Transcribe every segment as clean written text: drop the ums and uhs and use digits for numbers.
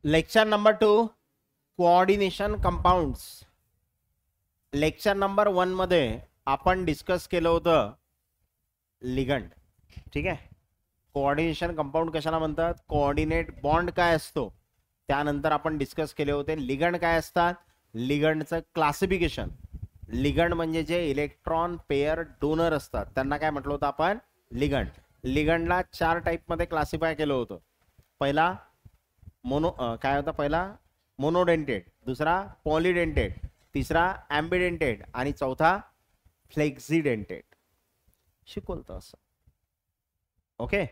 Lecture number 2 coordination compounds. Lecture number 1 मध्ये आपण discuss केलं होतं लिगंड. ठीक आहे. कोऑर्डिनेशन कंपाऊंड कशाला म्हणतात, कोऑर्डिनेट बॉन्ड काय असतो, त्यानंतर आपण डिस्कस केले होते लिगंड काय असतात, लिगंडचं क्लासिफिकेशन. लिगंड म्हणजे जे इलेक्ट्रॉन पेअर डोनर असतात त्यांना काय म्हटलं होतं आपण, लिगंड. लिगंडला 4 टाइप मध्ये क्लासिफाय केलं होतं. पहिला काय होता, पहिला मोनोडेंटेड, दुसरा पॉलीडेंटेड, तिसरा ॲम्बिडेंटेड आणि चौथा फ्लेक्झिडेंटेड. शिकवलं असं. ओके.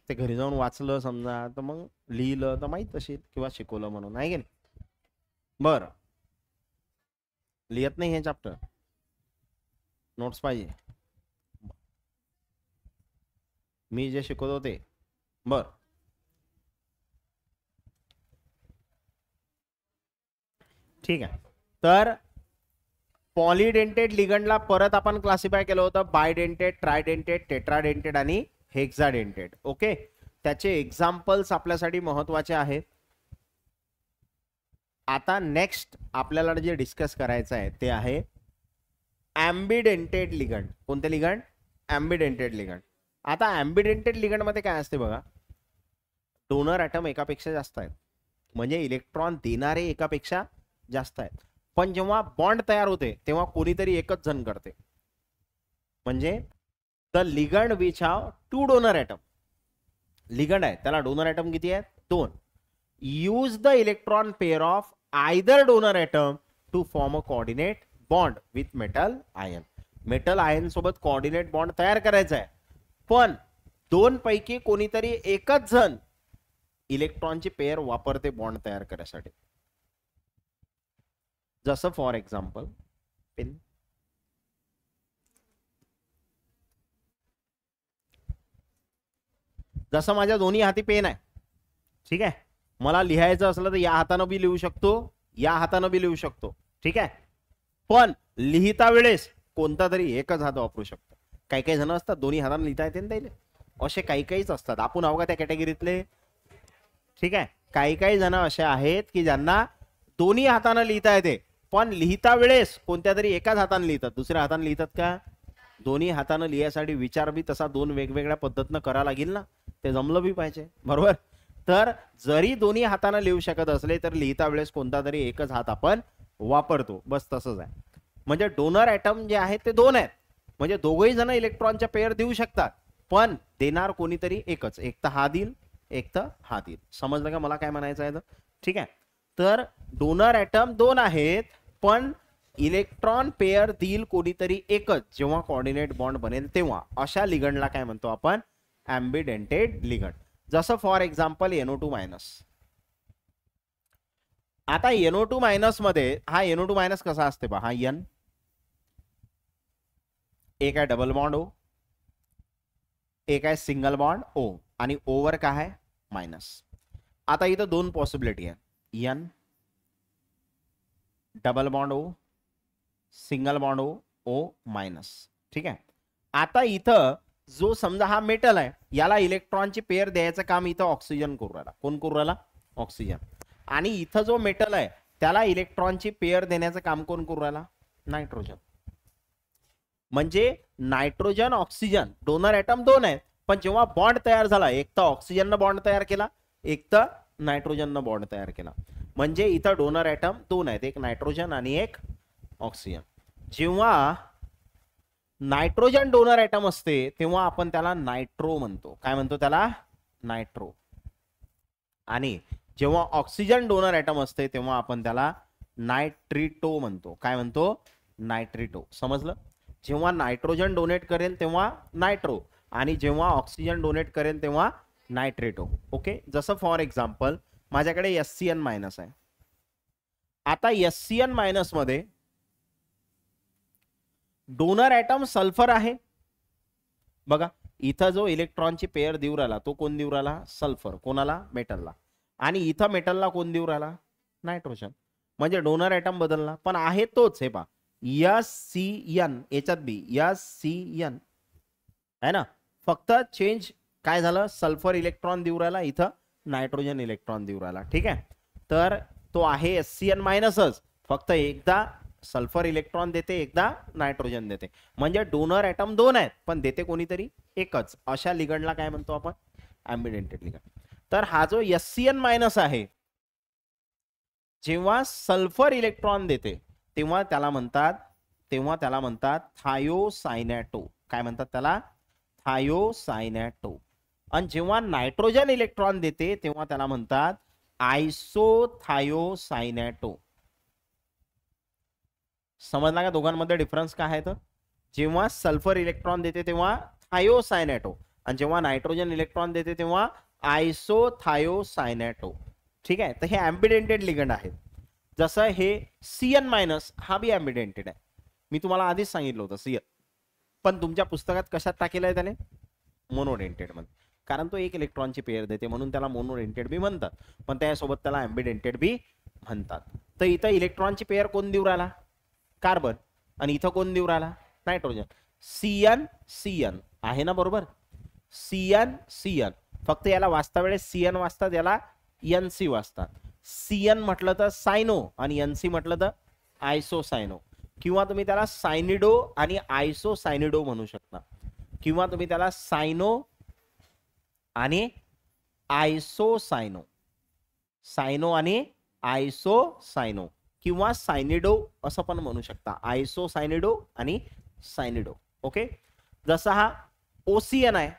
ते घरी जाऊन वाचलं समजा तर मग लिहिलं तर माहित असेल किंवा शिकवलं म्हणून, आहे की नाही. बरं, लिहत नाही हे चॅप्टर, नोट्स पाहिजे मी जे शिकवतो ते. बर, ठीक आहे. तर पॉलीडेंटेड लिगंडला परत आपण क्लासिफाय केलं होतं बायडेंटेड, ट्रायडेंटेड, टेट्राडेंटेड आणि हेक्साडेंटेड. ओके. त्याचे एक्झाम्पल्स आपल्यासाठी महत्वाचे आहेत. आता नेक्स्ट आपल्याला जे डिस्कस करायचं आहे ते आहे ॲम्बिडेंटेड लिगंड. कोणते लिगंड, ॲम्बिडेंटेड लिगंड. आता ॲम्बिडेंटेड लिगंड मध्ये काय असते बघा, डोनर ॲटम एकापेक्षा जास्त आहेत, म्हणजे इलेक्ट्रॉन देणारे एकापेक्षा जास्त आहेत. पण जेव्हा बॉन्ड तयार होते तेव्हा कोणीतरी एकच जण करते. म्हणजे the ligand which have 2 donor atom. Ligand आहे त्याला डोनर ॲटम किती आहेत, 2. Use the electron pair of either donor atom to form a coordinate bond with metal ion. Metal ion सोबत कोऑर्डिनेट बॉन्ड तयार करायचा आहे, पण 2 पैकी कोणीतरी एकच जण इलेक्ट्रॉनची पेअर वापरते बॉन्ड तयार करण्यासाठी. जसं फॉर एक्झाम्पल पेन. जसं माझ्या दोन्ही हाती पेन आहे, ठीक आहे. मला लिहायचं असलं तर या हातानं बी लिहू शकतो, या हातानं बी लिहू शकतो, ठीक आहे. पण लिहिता वेळेस कोणता तरी एकच हात वापरू शकतो. काही काही जण असतात दोन्ही हातानं लिहिता येते ना, असे काही काहीच असतात. आपण आहो का त्या कॅटेगरीतले, ठीक आहे. काही काही जण असे आहेत की ज्यांना दोन्ही हातानं लिहिता येते, पण लिहिता वेळेस कोणत्या तरी एकाच हाताने लिहितात, दुसऱ्या हाताने लिहितात का. दोन्ही हाताने लिहायसाठी विचार बी तसा 2 वेगवेगळ्या पद्धतीनं करावं लागेल ना, ते जमलं बी पाहिजे, बरोबर. तर जरी दोन्ही हाताने लिहू शकत असले तर लिहिता वेळेस कोणता तरी एकच हात आपण वापरतो, बस तसंच आहे. म्हणजे डोनर ॲटम जे आहेत ते 2 आहेत, म्हणजे दोघही जण इलेक्ट्रॉनच्या पेअर देऊ शकतात, पण देणार कोणीतरी एकच. एक तर हा देईल, एक तर हा देईल. समजलं का मला काय म्हणायचं आहे तर, ठीक आहे. तर डोनर ॲटम 2 आहेत, पण इलेक्ट्रॉन पेअर देईल कोणीतरी एकच जेव्हा कोऑर्डिनेट बॉन्ड बनेल तेव्हा. अशा लिगंडला काय म्हणतो आपण, ॲम्बिडेंटेड लिगंड. जसं फॉर एक्झाम्पल NO2-. आता NO2- मध्ये हा NO2- कसा असते बा, हा N, एक आहे डबल बॉन्ड O, एक आहे सिंगल बॉन्ड O आणि ओवर काय आहे मायनस. आता इथं 2 पॉसिबिलिटी आहे, N double bond O, single bond O minus, ठीक आहे. आता इथं जो समजा हा मेटल आहे याला इलेक्ट्रॉनची पेअर द्यायचं काम इथं ऑक्सिजन करू राहिला. कोण करू राहिला, ऑक्सिजन. आणि इथं जो मेटल आहे त्याला इलेक्ट्रॉनची पेअर देण्याचं काम कोण करू राहिला, नायट्रोजन. म्हणजे नायट्रोजन ऑक्सिजन डोनर ॲटम 2 आहेत, पण जेव्हा बॉन्ड तयार झाला एक तर ऑक्सिजननं बॉन्ड तयार केला, एक तर नायट्रोजननं बॉन्ड तयार केला. म्हणजे इथं डोनर ॲटम 2 आहेत, एक नायट्रोजन आणि एक ऑक्सिजन. जेव्हा नायट्रोजन डोनर ॲटम असते तेव्हा आपण त्याला नायट्रो म्हणतो. काय म्हणतो त्याला, नायट्रो. आणि जेव्हा ऑक्सिजन डोनर ॲटम असते तेव्हा आपण त्याला नायट्रिटो म्हणतो. काय म्हणतो, नायट्रिटो. समजलं. जेव्हा नायट्रोजन डोनेट करेल तेव्हा नायट्रो, आणि जेव्हा ऑक्सिजन डोनेट करेल तेव्हा नायट्रिटो. ओके. जसं फॉर एक्झाम्पल माझ्याकडे SCN- आहे. आता SCN- मध्ये डोनर ॲटम सल्फर आहे बघा. इथं जो इलेक्ट्रॉनची पेअर देऊ राहिला तो कोण देऊ राहिला, सल्फर. कोणाला, मेटलला. आणि इथं मेटलला कोण देऊ राहिला, नायट्रोजन. म्हणजे डोनर ॲटम बदलला पण आहे तोच. हे पहा SCN, याच्यात बी SCN आहे ना, फक्त चेंज काय झालं, सल्फर इलेक्ट्रॉन देऊ राहिला, इथं नायट्रोजन इलेक्ट्रॉन देऊ राहिला. ठीक आहे, तर तो आहे SCN मायनसच, फक्त एकदा सल्फर इलेक्ट्रॉन देते, एकदा नायट्रोजन देते. म्हणजे डोनर ऍटम दोन आहेत पण देते कोणीतरी एकच. अशा लिगंडला काय म्हणतो आपण? ॲम्बिडेंटेड लिगंड. तर हा जो SCN मायनस आहे, जेव्हा सल्फर इलेक्ट्रॉन देते तेव्हा त्याला म्हणतात थायोसायनॅटो. काय म्हणतात त्याला? थायोसायनॅटो. आणि जेव्हा नायट्रोजन इलेक्ट्रॉन देते तेव्हा त्याला म्हणतात आयसोथायोसायनॅटो. समजला का दोघांमध्ये डिफरन्स काय आहे? तर जेव्हा सल्फर इलेक्ट्रॉन देते तेव्हा थायोसायनॅटो, आणि जेव्हा नायट्रोजन इलेक्ट्रॉन देते तेव्हा आयसोथायोसायनॅटो. ठीक आहे, तर हे ॲम्बिडेंटेड लिगंड आहेत. जसं हे CN मायनस हा बी ॲम्बिडेंटेड आहे. मी तुम्हाला आधीच सांगितलं होतं CN, पण तुमच्या पुस्तकात कशात टाकेलं आहे त्याने? मोनोडेंटेड मध्ये, कारण तो एक इलेक्ट्रॉनची पेअर देते म्हणून त्याला मोनोडेंटेड बी म्हणतात, पण त्यासोबत त्याला ॲम्बिडेंटेड बी म्हणतात. तर इथं इलेक्ट्रॉनची पेअर कोण देऊ राहिला? कार्बन. आणि इथं कोण देऊ राहिला? नायट्रोजन. CN आहे ना, बरोबर? CN. फक्त याला वाचता वेळेस CN वाचतात, याला NC वाचतात. CN म्हटलं तर सायनो आणि NC म्हटलं तर आयसोसायनो, किंवा तुम्ही त्याला सायनिडो आणि आयसोसायनिडो म्हणू शकता, किंवा तुम्ही त्याला सायनो आणि आयसोसायनो, सायनो आणि आयसोसायनो, किंवा सायनिडो असं पण म्हणू शकता, आयसोसायनिडो आणि सायनिडो. ओके, जसं हा OCN आहे,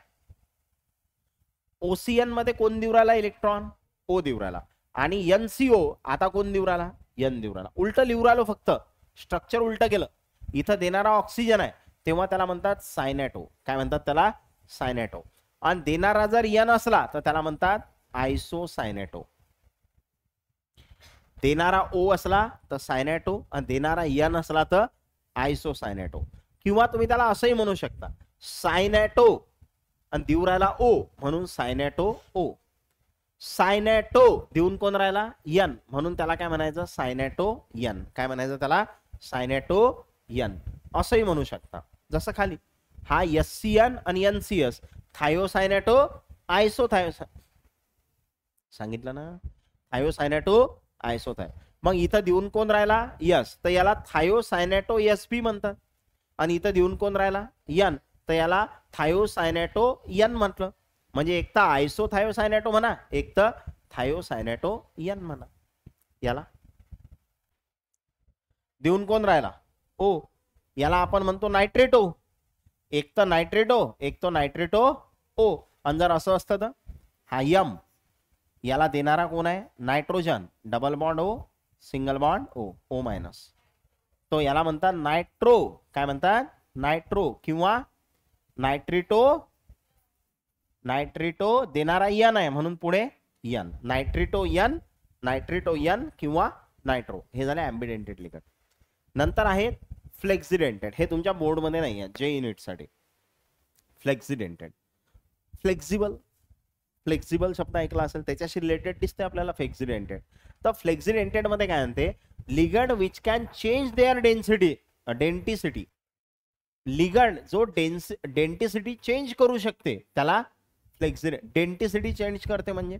OCN मध्ये कोण देऊ राहिला इलेक्ट्रॉन? O देऊ राहिला. आणि NCO आता कोण देऊ राहिला? N देऊ राहिला. उलट लिहू राहिलो, फक्त स्ट्रक्चर उलट केलं. इथं देणारा ऑक्सिजन आहे तेव्हा त्याला म्हणतात सायनॅटो. काय म्हणतात त्याला? सायनॅटो. आणि देणारा जर N असला तर त्याला म्हणतात आयसोसायनॅटो. देणारा O असला तर सायनॅटो, आणि देणारा N असला तर आयसोसायनॅटो. किंवा तुम्ही त्याला असंही म्हणू शकता, सायनॅटो आणि देऊ राहिला O म्हणून सायनॅटो O. सायनॅटो देऊन कोण राहिला? N, म्हणून त्याला काय म्हणायचं? सायनॅटो N. काय म्हणायचं त्याला? सायनॅटो N असंही म्हणू शकता. जसं खाली हा SCN आणि NCS, थायोसायनॅटो आयसोथायो, सांगितलं ना, थायोसायनॅटो आयसोथायो. मग इथं देऊन कोण राहिला? S, तर याला थायोसायनॅटो SP म्हणतात. आणि इथं देऊन कोण राहिला? N, तर याला थायोसायनॅटो N म्हटलं. म्हणजे एक तर आयसोथायोसायनॅटो म्हणा, एक तर थायोसायनॅटो N म्हणा. याला देऊन कोण राहिला? O, याला आपण म्हणतो नायट्रेटो. एक तर नायट्रेटो, एक तो नायट्रेटो O. आणि जर असं असतं तर हा M, याला देणारा कोण आहे? Nitrogen. Double bond O, single bond O, O minus. तो याला म्हणतात नायट्रो. काय म्हणतात? नायट्रो. किंवा नायट्रिटो देणारा N आहे म्हणून पुढे N, नायट्रिटो N किंवा नायट्रो. हे झाले ॲम्बिडेंटेड लिगंड. नंतर आहे फ्लेक्सिडेंटेड. हे तुमच्या बोर्ड मध्ये नाही आहे, जे युनिट साठी. फ्लेक्सिडेंटेड, फ्लेक्झिबल शब्द ऐकला असेल, त्याच्याशी रिलेटेड दिसते आपल्याला फ्लेक्सिडेंटेड. तर फ्लेक्सिडेंटेड मध्ये काय म्हणते? Ligand which can change there density. Ligand जो डेन्सिटी चेंज करू शकते त्याला डेन्सिटी चेंज करते. म्हणजे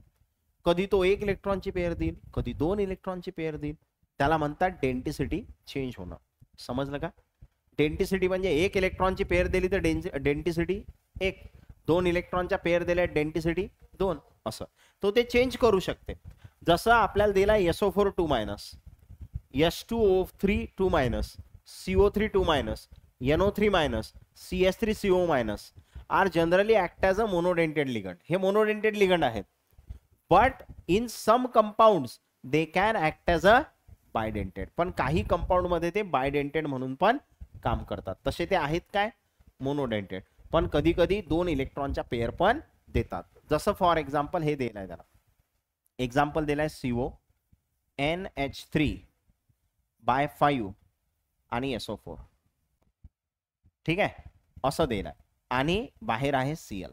कधी तो एक इलेक्ट्रॉनची पेअर देईल, कधी दोन इलेक्ट्रॉनची पेअर देईल, त्याला म्हणतात डेन्सिटी चेंज होणं. समजलं का? डेन्सिटी म्हणजे एक इलेक्ट्रॉनची पेअर दिली तर डेन्सिटी एक, दोन इलेक्ट्रॉनच्या पेअर दिल्या डेन्सिटी दोन, असं तो ते चेंज करू शकते. जसं आपल्याला दिला SO4 2-, H2O3 2-, CO3 2-, NO3-, CS3CO- are generally act as a monodentate ligand. हे monodentate ligand आहेत, but in some compounds they can act as a bidentate. पण काही कंपाऊंड मध्ये ते बायडेंटेड म्हणून पण काम करतात. तसे ते आहेत काय? मोनोडेंटेड. पण कधी कधी दोन इलेक्ट्रॉनच्या पेअर पण देतात. जसं फॉर एक्झाम्पल हे दिलंय, त्याला एक्झाम्पल दिलाय CO NH3/5 आणि SO4. ठीक आहे, असं दिलंय आणि बाहेर आहे Cl.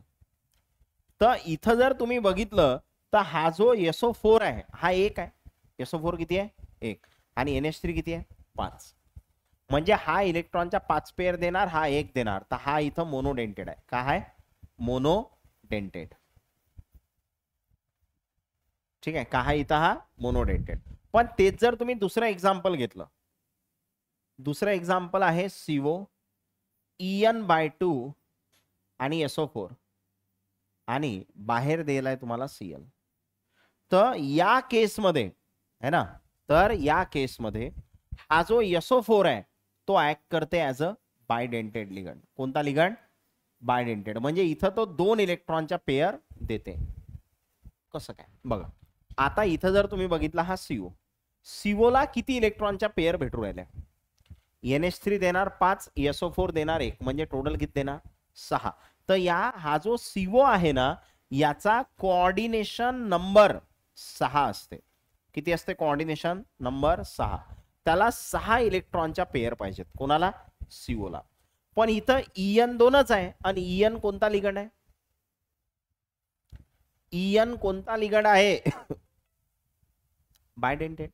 तर इथं जर तुम्ही बघितलं तर हा जो SO4 आहे हा एक आहे. SO4 किती आहे? एक. आणि NH3 किती आहे? 5. म्हणजे हा इलेक्ट्रॉनच्या 5 पेअर देणार, हा एक देणार. तर हा इथं मोनोडेंटेड आहे. काय आहे? मोनोडेंटेड. ठीक आहे का, हा इथं हा मोनोडेंटेड. पण तेच जर तुम्ही दुसरं एक्झाम्पल घेतलं, दुसरं एक्झाम्पल आहे CO En/2 आणि SO4 आणि बाहेर दिलाय तुम्हाला Cl. तर या केसमध्ये है ना, तर या केसमध्ये हा जो SO4 आहे तो ऍक्ट करते ऍज अ बायडेंटेड लिगंड. कोणता लिगंड? बायडेंटेड. म्हणजे इथं तो 2 इलेक्ट्रॉनच्या पेअर देते. कसं काय बघा, आता इथं जर तुम्ही बघितला हा CO ला किती इलेक्ट्रॉनच्या पेअर भेटू राहिल्या? NH3 देणार 5, SO4 देणार 1, म्हणजे टोटल किती देणार? 6. तर हा जो CO आहे ना, याचा कोऑर्डिनेशन नंबर 6 असते. किती असते कोऑर्डिनेशन नंबर? 6. त्याला 6 इलेक्ट्रॉनच्या पेअर पाहिजेत. कोणाला? CO ला. पण इथं En 2च आहे आणि En कोणता लिगंड आहे? En कोणता लिगंड आहे? बायडेंटेड.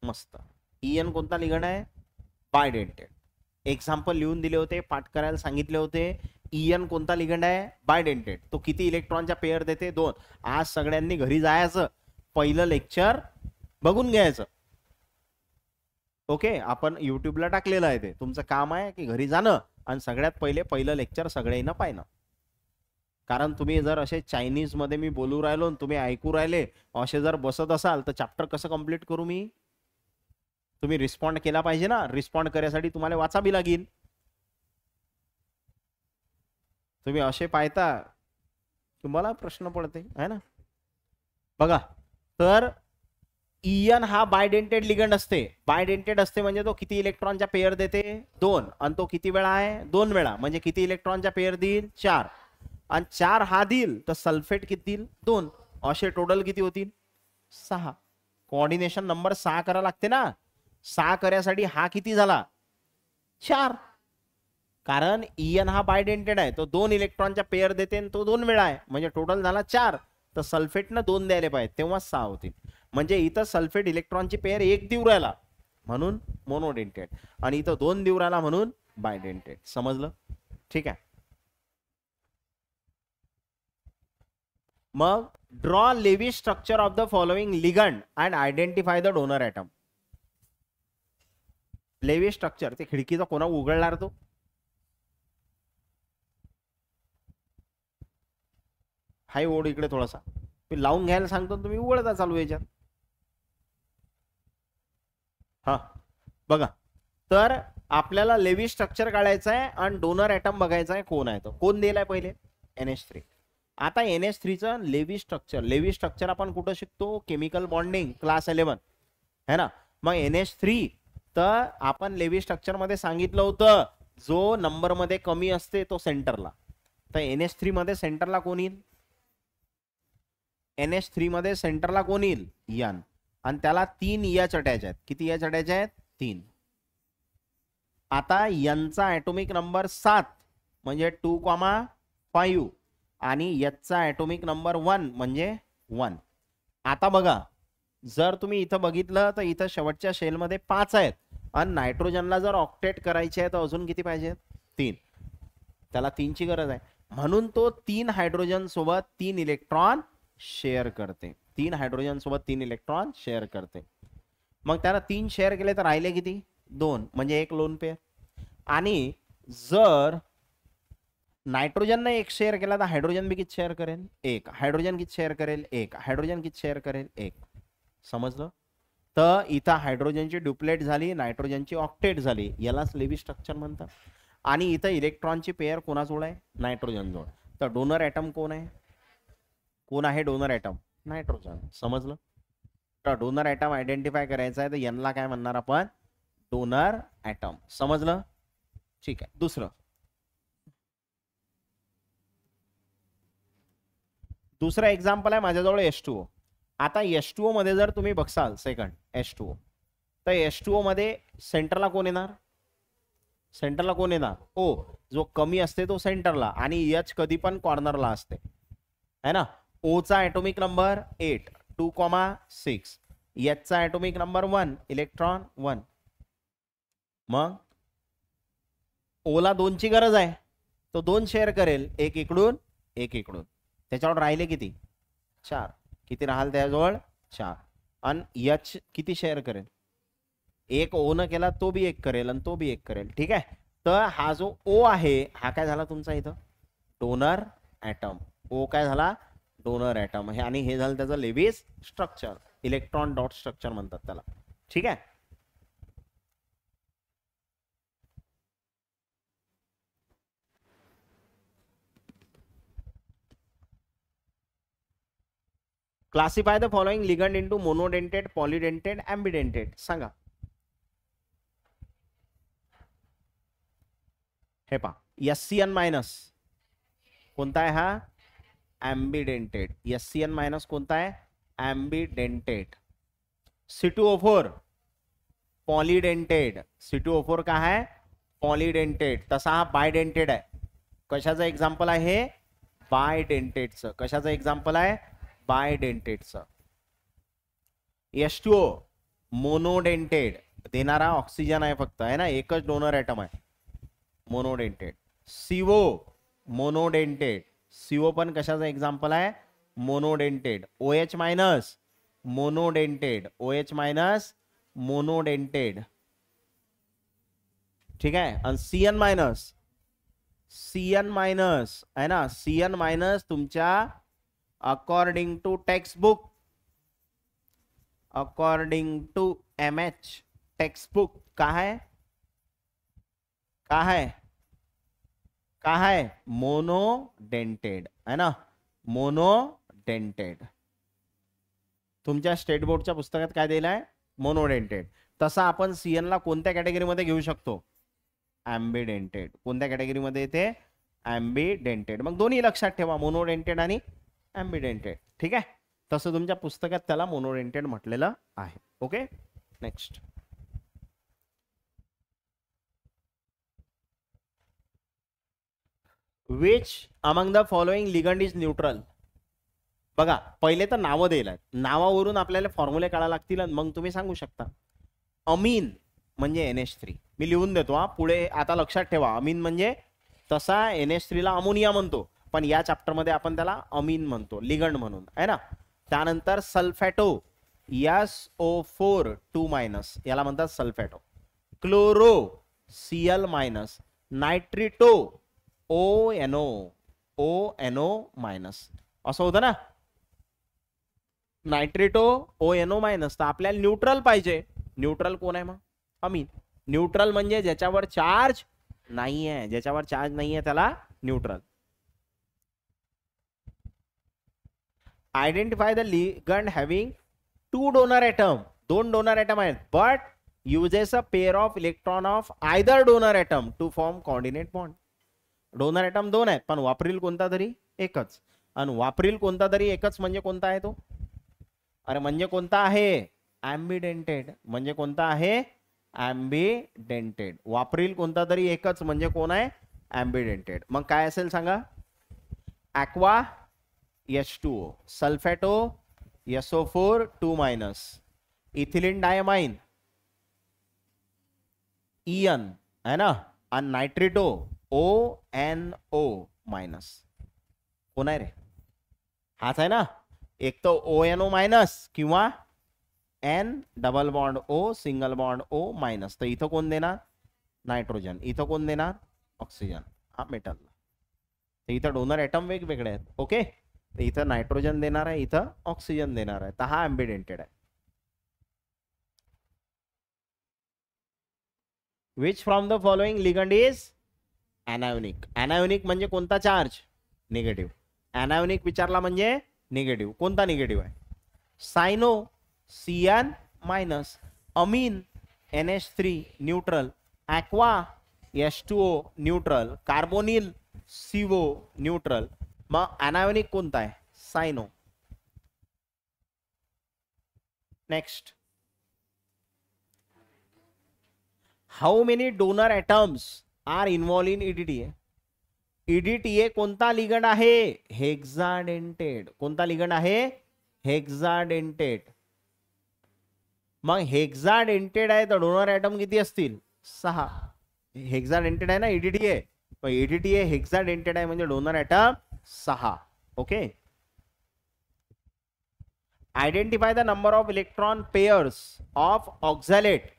मस्त. En कोणता लिगंड आहे? बायडेंटेड. एक्झाम्पल लिहून दिले होते, पाठ करायला सांगितले होते. En कोणता लिगंड आहे? बायडेंटेड. तो किती इलेक्ट्रॉनच्या पेअर देते? 2. आज सगळ्यांनी घरी जायचं, पहिलं लेक्चर बघून घ्यायचं. ओके, आपण युट्यूबला टाकलेलं आहे ते. तुमचं काम आहे की घरी जाणं आणि सगळ्यात पहिले पहिलं लेक्चर सगळ्यांना पाहिलं. कारण तुम्ही जर असे चायनीज मध्ये मी बोलू राहिलो तुम्ही ऐकू राहिले असे जर बसत असाल तर चॅप्टर कसं कंप्लीट करू मी? तुम्ही रिस्पॉन्ड केला पाहिजे ना. रिस्पॉन्ड करण्यासाठी तुम्हाला वाचावी लागेल. तुम्ही असे पाहता तुम्हाला प्रश्न पडते है ना. बघा, तर En हा बायडेंटेड लिगंड असते. बायडेंटेड असते म्हणजे तो किती इलेक्ट्रॉनच्या पेअर देते? 2. आणि तो किती वेळा आहे? 2 वेळा. म्हणजे किती इलेक्ट्रॉनच्या पेअर देईल? 4. आणि 4 हा देईल तर सल्फेट किती देईल? 2. असे टोटल किती होतील? 6. कोऑर्डिनेशन नंबर 6 करा लागते ना. 6 करण्यासाठी हा किती झाला? 4. कारण En हा बायडेंटेड आहे, तो 2 इलेक्ट्रॉनच्या पेअर देते आणि तो 2 वेळा आहे, म्हणजे टोटल झाला 4. तर सल्फेटनं 2 द्यायला पाहिजे, तेव्हा 6 होतील. म्हणजे इथं सल्फेट इलेक्ट्रॉनची पेअर 1 देऊ राहिला म्हणून मोनोडेंटेड, आणि इथं 2 देऊ राहिला म्हणून बायडेंटेड. समजलं? ठीक आहे. मग draw Lewis structure of the following ligand and identify the donor atom. Lewis structure, ते खिडकीचा कोणा उघडणार? तो हाय ओढ इकडे थोडासा मी लावून घ्यायला सांगतो, तुम्ही उघडता चालू याच्यात. हा बघा, तर आपल्याला लेवी स्ट्रक्चर काढायचं आहे आणि डोनर ऍटम बघायचा आहे कोण आहे. तो कोण दिलाय? पहिले NH3. आता NH3चं लेवी स्ट्रक्चर आपण कुठं शिकतो? केमिकल बॉन्डिंग क्लास 11 है ना. मग NH3 तर आपण लेवी स्ट्रक्चर मध्ये सांगितलं होतं जो नंबर मध्ये कमी असते तो सेंटरला. तर NH3 मध्ये सेंटरला कोण येईल? NH3 मध्ये सेंटरला कोण येईल? N. आणि त्याला 3 H अटॅच आहेत. किती H अटॅच आहेत? 3. आता N चा ऍटॉमिक नंबर 7 म्हणजे 2,5 आणि H चा ऍटॉमिक नंबर 1 म्हणजे 1. आता बघा, जर तुम्ही इथं बघितलं तर इथं शेवटच्या शेल मध्ये 5 आहेत आणि नायट्रोजनला जर ऑक्टेट करायचे आहे तर अजून किती पाहिजे? 3. त्याला 3 ची गरज आहे, म्हणून तो 3 हायड्रोजन सोबत 3 इलेक्ट्रॉन शेअर करते. 3 हायड्रोजन सोबत 3 इलेक्ट्रॉन शेअर करते. मग त्याला 3 शेअर केले तर राहिले किती? 2, म्हणजे 1 लोन पेअर. आणि जर नायट्रोजनने 1 शेअर केला तर हायड्रोजन बी किती शेअर करेल? 1. हायड्रोजन किती शेअर करेल? 1. हायड्रोजन किती शेअर करेल? 1. समजलं? तर इथं हायड्रोजनची ड्युप्लेट झाली, नायट्रोजनची ऑक्टेट झाली, यालाच लेवी स्ट्रक्चर म्हणतात. आणि इथं इलेक्ट्रॉनची पेअर कोणाजवळ आहे? नायट्रोजन जवळ. तर डोनर ऍटम कोण आहे? कोण आहे डोनर ऍटम? नायट्रोजन. समजलं? तर डोनर ऍटम आयडेंटिफाय करायचा आहे तर यांना काय म्हणणार आपण? Donor atom. समजलं? ठीक आहे. दुसरं एक्झाम्पल आहे माझ्याजवळ H2O. आता H2O मध्ये जर तुम्ही बघसाल सेकंड H2O, तर H2O मध्ये सेंटरला कोण येणार? सेंटरला कोण येणार? O. जो कमी असते तो सेंटरला आणि H कधी पण कॉर्नरला असते है ना. O चा ऍटॉमिक नंबर 8, 2,6. H चा ऍटॉमिक नंबर 1, इलेक्ट्रॉन 1. मग O ला 2 ची गरज आहे, तो 2 शेअर करेल, 1 इकडून 1 इकडून. त्याच्यावर राहिले किती? 4. किती राहाल त्याजवळ 4. आणि H किती शेअर करेल, एक O न केला तो बी एक करेल आणि तो बी एक करेल. ठीक आहे. तर हा जो O आहे हा काय झाला तुमचा इथं डोनर ऍटम. O काय झाला डोनर ऍटम हे, आणि हे झालं त्याचं Lewis structure, electron dot structure म्हणतात त्याला. ठीक आहे. Classify the following ligand into monodentate, polydentate, ambidentate. सांगा. हे पा SCN मायनस कोणता आहे हा एम्बिडेंटेड. SCN मायनस कोणता आहे एम्बिडेंटेड. C2O4 पॉलिडेंटेड. C2O4 का है पॉलिडेंटेड. तसा हा बायडेंटेड आहे. कशाचं एक्झाम्पल आहे हे बायडेंटेडचं. कशाचं एक्झाम्पल आहे बायडेंटेडचं. H2O मोनोडेंटेड देणारा ऑक्सिजन आहे फक्त आहे ना, एकच डोनर ऍटम आहे मोनोडेंटेड. CO monodentate. CO पण कशाचं एक्झाम्पल आहे monodentate. OH minus monodentate. OH minus monodentate. ठीक आहे. आणि CN मायनस, CN मायनस आहे ना, CN मायनस तुमच्या according to textbook, according to MH textbook का है, का है, का है मोनोडेंटेड है ना, मोनोडेंटेड. तुमच्या स्टेट बोर्डच्या पुस्तकात काय दिलंय मोनोडेंटेड. तसा आपण CN ला कोणत्या कॅटेगरीमध्ये घेऊ शकतो एम्बिडेंटेड. कोणत्या कॅटेगरीमध्ये येते एम्बिडेंटेड. मग दोन्ही लक्षात ठेवा मोनोडेंटेड आणि एम्बिडेंटेड. ठीक आहे. तसं तुमच्या पुस्तकात त्याला मोनोडेंटेड म्हटलेलं आहे. Okay. Next. Which among the following ligand is neutral. बघा पहिले तर नावं दिलं, नावावरून आपल्याला फॉर्म्युले काढायला लागतील आणि मग तुम्ही सांगू शकता. अमीन म्हणजे NH3 मी लिहून देतो हा पुढे. आता लक्षात ठेवा अमीन म्हणजे तसा NH3 ला अमोनिया म्हणतो, पण या चॅप्टर मध्ये आपण त्याला अमीन म्हणतो लिगंड म्हणून आहे ना. त्यानंतर सल्फॅटो SO4 2 मायनस याला म्हणतात sulphato. Chloro Cl minus. Nitrito ONO minus. असं होतं ना नायट्रिटो ONO मायनस. तर आपल्याला न्यूट्रल पाहिजे. न्यूट्रल कोण आहे मग अमीन. न्यूट्रल म्हणजे ज्याच्यावर चार्ज नाही आहे, ज्याच्यावर चार्ज नाही आहे त्याला neutral. Identify the ligand having 2 donor atom. 2 donor atom आहेत but uses a pair of electron of either donor atom to form coordinate bond. Donor atom 2 आहेत पण वापरील कोणता तरी एकच. आणि वापरील कोणता तरी एकच म्हणजे कोणता आहे तो, अरे म्हणजे कोणता आहे एम्बिडेंटेड. म्हणजे कोणता आहे एम्बिडेंटेड. वापरील कोणता तरी एकच म्हणजे कोण आहे एम्बिडेंटेड. मग काय असेल सांगा. aqua H2O, सल्फेटो SO4 2 minus, ethylene diamine EN है ना, आणि नायट्रिटो ONO मायनस. कोण आहे रे हाच आहे ना. एक तो ONO मायनस किंवा N double bond O single bond O minus. तर इथं कोण देणार नायट्रोजन, इथं कोण देणार ऑक्सिजन. हा मेटल. तर इथं डोनर ऍटम वेगवेगळे आहेत. ओके. तर इथं नायट्रोजन देणार आहे, इथं ऑक्सिजन देणार आहे. तर हा एम्बिडेंटेड आहे. Which from the following ligand is anionic. Anionic म्हणजे कोणता चार्ज निगेटिव्ह. एनायोनिक विचारला म्हणजे निगेटिव्ह. कोणता निगेटिव्ह आहे cyano CN minus, ammine NH3 neutral, aqua H2O neutral, carbonyl CO neutral. मग एनायोनिक कोणता आहे cyano. Next. How many donor atoms are involved in EDTA. EDTA कोणता लिगंड आहे हेक्साडेंटेड. कोणता लिगंड आहे हेक्साडेंटेड. मग हेक्साडेंटेड आहे तर डोनर ऍटम किती असतील 6. हेक्साडेंटेड आहे ना EDTA. EDTA हेक्साडेंटेड आहे म्हणजे donor atom 6. Okay. Identify the number of electron pairs of oxalate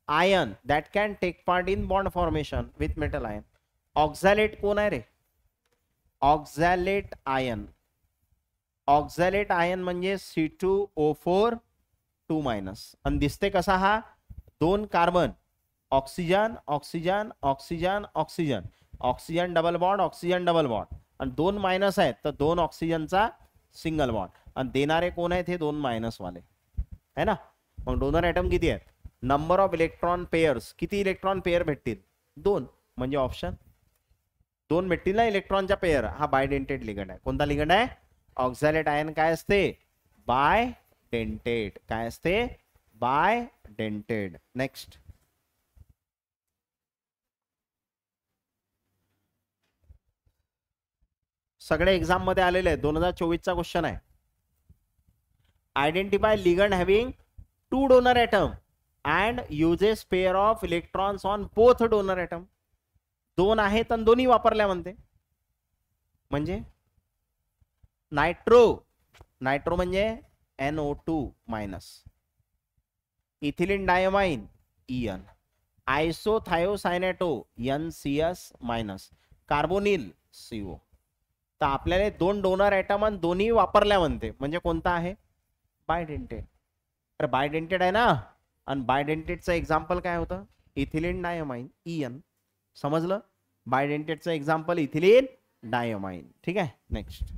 ion that can take part in bond formation with metal ion. Oxalate कोण आहे रे? Oxalate ion. Oxalate ion म्हणजे C2O4 2 minus. आणि दिसते कसा हा? 2 carbon, oxygen oxygen oxygen oxygen, oxygen double bond oxygen double bond, आणि 2 minus आहेत तर 2 ऑक्सिजनचा सिंगल बॉन्ड, आणि देणारे कोण आहेत? हे 2 मायनस वाले है ना. मग डोनर ॲटम किती आहेत? नंबर ऑफ इलेक्ट्रॉन पेयर्स, किती इलेक्ट्रॉन पेयर भेटतील? 2. म्हणजे ऑप्शन 2 भेटतील ना इलेक्ट्रॉनच्या पेयर. हा बायडेंटेड लिगंड आहे. कोणता लिगंड आहे? ऑक्झॅलेट आयन काय असते? बायडेंटेड. काय असते? बायडेंटेड. नेक्स्ट. सगळे एक्झाम मध्ये आलेले आहेत. 2024 चा क्वेश्चन आहे. Identify ligand having 2 donor atom and uses pair of electrons on both donor atom. 2 आहेत आणि दोन्ही वापरल्या म्हणते. म्हणजे नायट्रो, नायट्रो म्हणजे NO2 minus, ethylene diamine EN, आयसोथायोसायनेटो NCS minus, carbonyl CO. तर आपल्याला 2 डोनर ॲटम आणि दोन्ही वापरल्या म्हणते. म्हणजे कोणता आहे? बायडेंटेड. तर बायडेंटेड आहे ना. आणि बायडेंटेडचं एक्झाम्पल काय होतं? Ethylene diamine EN. समजलं? बायडेंटेडचं एक्झाम्पल इथिलीन डायमाइन. ठीक आहे. नेक्स्ट.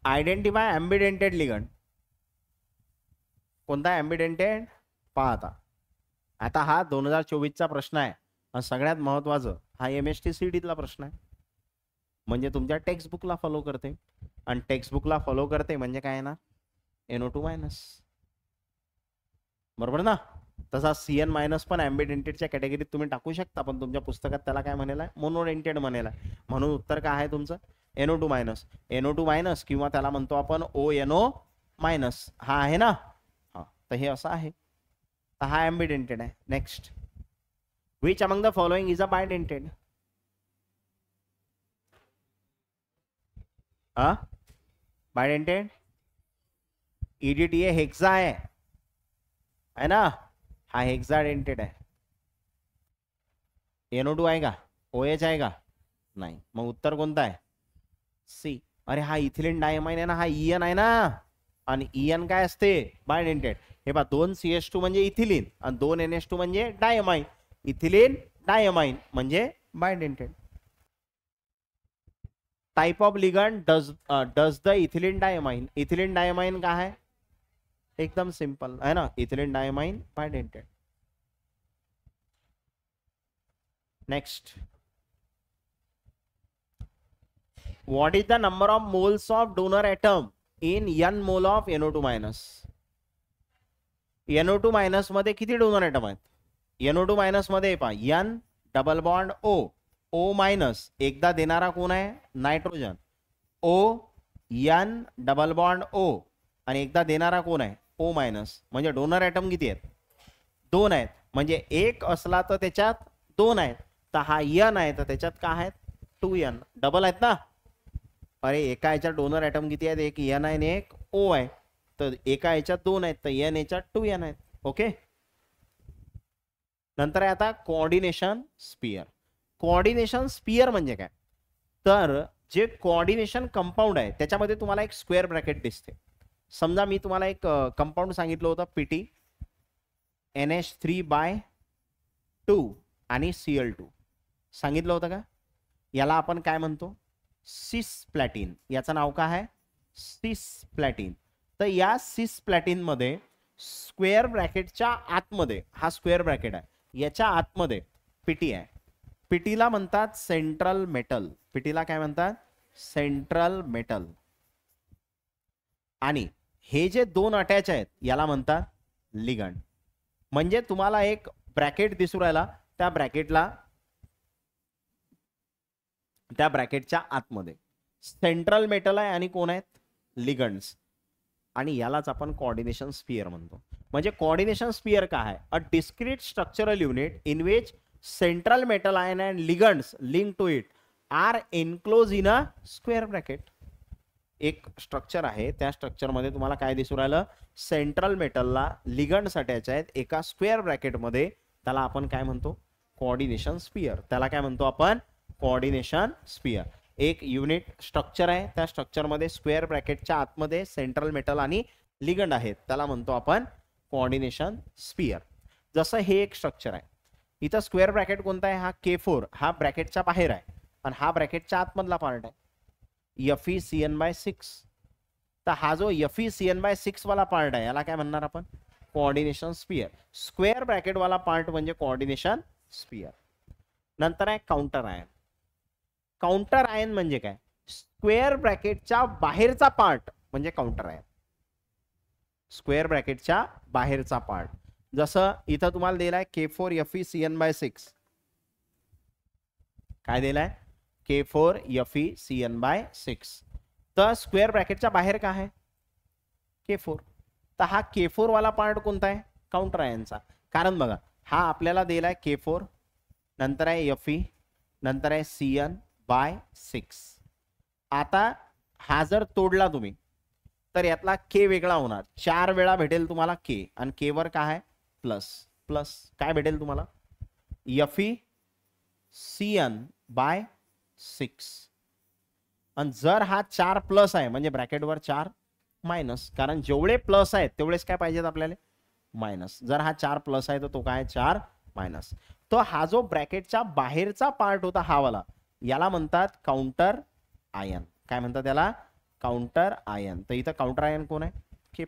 Identify ambidentate ligand. कोणता ॲम्बिडेंटेड? पहा आता हा 2024चा प्रश्न आहे. आणि सगळ्यात महत्वाचं हा MST-CET ला प्रश्न आहे. म्हणजे तुमच्या टेक्स्ट बुकला फॉलो करते. आणि टेक्स्ट बुकला फॉलो करते म्हणजे काय ना? NO2 minus. बरोबर ना. तसा CN मायनस पण ॲम्बिडेंटेडच्या कॅटेगरीत तुम्ही टाकू शकता. पण तुमच्या पुस्तकात त्याला काय म्हणेल आहे? मोनोडेंटेड म्हणेल आहे. म्हणून उत्तर काय आहे तुमचं? NO2 minus. NO2 मायनस किंवा त्याला म्हणतो आपण ONO मायनस. हा आहे ना. हा तर हे असं आहे. तर हा ॲम्बिडेंटेड आहे. Next. Which among the following is a bidentate? Bidentate? EDTA hexa है ना. हा हेक्साडेंटेड आहे. NO2 आहे का? OH आहे का? नाही. मग उत्तर कोणता आहे? C. अरे हा इथिलीन डायमाइन आहे ना. हा EN आहे ना. आणि EN काय असते? बायडेंटेड. हे पहा 2 CH2 म्हणजे इथिलीन आणि 2 NH2 म्हणजे डायमाइन. इथिलीन डायमाइन म्हणजे bidentate. Type of ligand does the ethylene diamine. Ethylene diamine का है? एकदम सिंपल है ना. Ethylene diamine bidentate. Next. What is the number of moles of donor atom in N mole of NO2 minus. NO2 minus मध्ये किती donor atom आहेत? NO2 minus मध्ये पहा N double bond O minus. एकदा देणारा कोण आहे? Nitrogen. O N double bond O आणि एकदा देणारा कोण आहे? O minus. म्हणजे डोनर ॲटम किती आहेत? 2 आहेत. म्हणजे एक असला तर त्याच्यात 2 आहेत. तर हा N आहे तर त्याच्यात काय आहेत? 2N. डबल आहेत ना. अरे एका याच्यात डोनर ॲटम किती आहेत? एक N आहे आणि एक O आहे. तर एका याच्यात 2 आहेत तर N याच्यात 2N आहेत. ओके. नंतर आहे आता कोऑर्डिनेशन स्पियर. कोऑर्डिनेशन स्पियर म्हणजे काय? तर जे कोऑर्डिनेशन कंपाऊंड आहे त्याच्यामध्ये तुम्हाला एक स्क्वेअर ब्रॅकेट दिसते. समजा मी तुम्हाला एक कंपाऊंड सांगितलं होतं PT NH3/2 आणि Cl2 सांगितलं होतं का? याला आपण काय म्हणतो? सिसप्लॅटिन. याचं नाव काय आहे? सिसप्लॅटिन. तर या सिसप्लॅटिन मध्ये स्क्वेअर ब्रॅकेटच्या आतमध्ये हा स्क्वेअर ब्रॅकेट आहे. याच्या आतमध्ये PT आहे. पीटीला म्हणतात सेंट्रल मेटल. पीटीला काय म्हणतात? Central metal. आणि हे जे 2 अटॅच आहेत याला म्हणतात लिगंड. म्हणजे तुम्हाला एक ब्रॅकेट दिसू राहिला त्या ब्रॅकेटच्या आतमध्ये सेंट्रल मेटल आहे आणि कोण आहेत? लिगंड्स. आणि यालाच आपण कोऑर्डिनेशन स्फियर म्हणतो. म्हणजे कोऑर्डिनेशन स्फियर काय आहे? A discrete structural unit in which central metal ion and ligands linked to it are enclosed in a square bracket. एक स्ट्रक्चर आहे, त्या स्ट्रक्चरमध्ये तुम्हाला काय दिसू राहिलं, सेंट्रल मेटलला लिगंड्स अटॅच आहेत एका स्क्वेअर ब्रॅकेटमध्ये. त्याला आपण काय म्हणतो, कोऑर्डिनेशन स्पियर. त्याला काय म्हणतो आपण, कोऑर्डिनेशन स्पियर. एक युनिट स्ट्रक्चर आहे, त्या स्ट्रक्चरमध्ये स्क्वेअर ब्रॅकेटच्या आतमध्ये सेंट्रल मेटल आणि लिगंड आहेत, त्याला म्हणतो आपण कोऑर्डिनेशन स्पियर. जसं हे एक स्ट्रक्चर आहे, इथं स्क्वेअर ब्रॅकेट कोणता आहे, हा K4, हा ब्रॅकेटच्या बाहेर आहे आणि हा ब्रॅकेटच्या आतमधला पार्ट आहे FeCN/6. तर हा जो FeCN/6 वाला पार्ट आहे याला काय म्हणणार आपण, कोऑर्डिनेशन स्पियर. स्क्वेअर ब्रॅकेट वाला पार्ट म्हणजे कोऑर्डिनेशन स्पियर. नंतर आहे काउंटर आयन. काउंटर आयन म्हणजे काय, स्क्वेअर ब्रॅकेटच्या बाहेरचा पार्ट म्हणजे काउंटर आयन. स्क्वेअर ब्रॅकेटच्या बाहेरचा पार्ट. जसं इथं तुम्हाला दिलाय K4 FeCN/6. काय दिलाय, K4 FeCN/6. तर स्क्वेअर ब्रॅकेटच्या बाहेर काय आहे, K4. तर हा K4 वाला पार्ट कोणता आहे, काउंटर आयनचा. कारण बघा, हा आपल्याला दिलाय K4, नंतर आहे Fe, नंतर आहे CN/6. आता हा जर तोडला तुम्ही तर यातला K वेगळा होणार, 4 वेळा भेटेल तुम्हाला K, आणि K वर काय आहे, प्लस. प्लस काय भेटेल तुम्हाला, FeCN/6. आणि जर हा 4 प्लस आहे म्हणजे ब्रॅकेटवर 4 मायनस, कारण जेवढे प्लस आहेत तेवढेच काय पाहिजेत आपल्याला, मायनस. जर हा 4 प्लस आहे तर तो काय, 4 मायनस. तो हा जो ब्रॅकेटच्या बाहेरचा पार्ट होता हा वाला, याला म्हणतात काउंटर आयन. काय म्हणतात त्याला, काउंटर आयन. तर इथं काउंटर आयन कोण आहे, K+.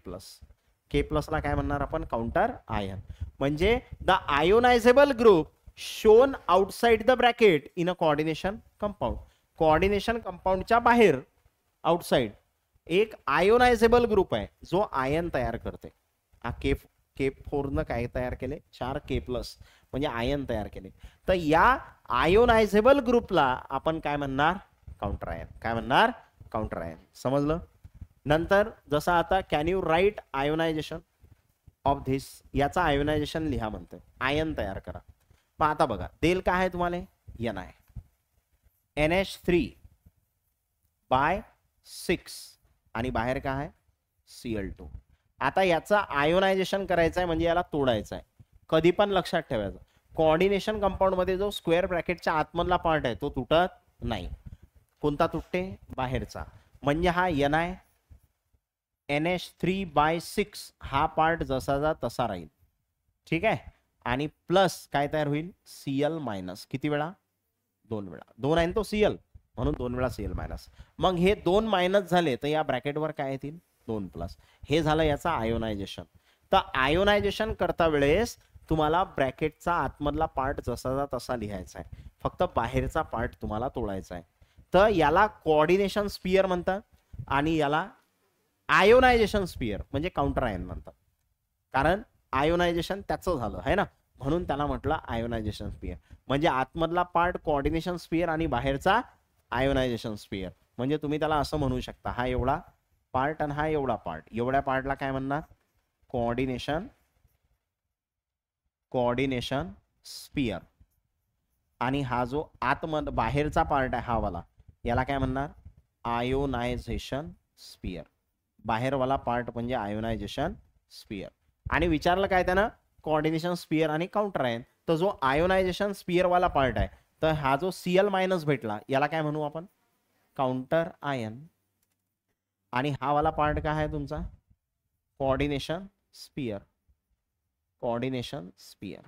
K+ ला काय म्हणणार आपण, काउंटर आयन. म्हणजे the ionisable group shown outside the bracket in a coordination compound. Coordination कंपाऊंडच्या बाहेर, आउटसाइड, एक आयोनायझेबल ग्रुप आहे जो आयन तयार करते. हा K4 न काय तयार केले, 4 K+ म्हणजे आयन तयार केले. तर या आयोनायझेबल ग्रुपला आपण काय म्हणणार, काउंटर आयन. काय म्हणणार, काउंटर आयन. समजलं. नंतर जसं आता can you write ionisation of this, याचा आयोनायझेशन लिहा म्हणते, आयन तयार करा. मग आता बघा देल काय आहे तुम्हाला, Ni, NH3/6 आणि बाहेर काय आहे, Cl2. आता याचा आयोनायझेशन करायचं आहे म्हणजे याला तोडायचं आहे. कधी पण लक्षात ठेवायचं, कोऑर्डिनेशन कंपाऊंड मध्ये जो स्क्वेअर ब्रॅकेटच्या आतमधला पार्ट आहे तो तुटत नाही. कोणता तुटते, बाहेरचा. म्हणजे हा Ni NH3/6 हा पार्ट जसाचा तसा राहील, ठीक आहे. आणि प्लस काय तयार होईल, Cl-. किती वेळा, 2 वेळा. 2 आहे तो Cl, म्हणून 2 वेळा Cl-. मग हे 2 मायनस झाले तर या ब्रॅकेटवर काय येतील, 2+. हे झालं याचा आयोनायझेशन. तर आयोनायझेशन करता वेळेस तुम्हाला ब्रॅकेटचा आतमधला पार्ट जसाचा तसा लिहायचा आहे, फक्त बाहेरचा पार्ट तुम्हाला तोडायचा आहे. तर याला कोऑर्डिनेशन स्पियर म्हणतात आणि याला आयोनायझेशन स्पियर म्हणजे काउंटर आयन म्हणतात. कारण आयोनायझेशन त्याचं झालं आहे ना, म्हणून त्याला म्हटलं आयोनायझेशन स्पियर. म्हणजे आतमधला पार्ट कोऑर्डिनेशन स्पियर आणि बाहेरचा आयोनायझेशन स्पियर. म्हणजे तुम्ही त्याला असं म्हणू शकता, हा एवढा पार्ट आणि हा एवढा पार्ट, एवढ्या पार्टला काय म्हणणार, कोऑर्डिनेशन स्पियर. आणि हा जो आतमध्ये बाहेरचा पार्ट आहे हा वाला, याला काय म्हणणार, आयोनायझेशन स्पियर. बाहेरवाला पार्ट म्हणजे आयोनायझेशन स्पियर. आणि विचारलं काय त्यानं, कोऑर्डिनेशन स्पियर आणि काउंटर आयन. तर जो आयोनायझेशन स्पियर वाला पार्ट आहे, तर हा जो Cl- भेटला याला काय म्हणू आपण, काउंटर आयन. आणि हा वाला पार्ट काय आहे तुमचा, कोऑर्डिनेशन स्पियर. कोऑर्डिनेशन स्पियर,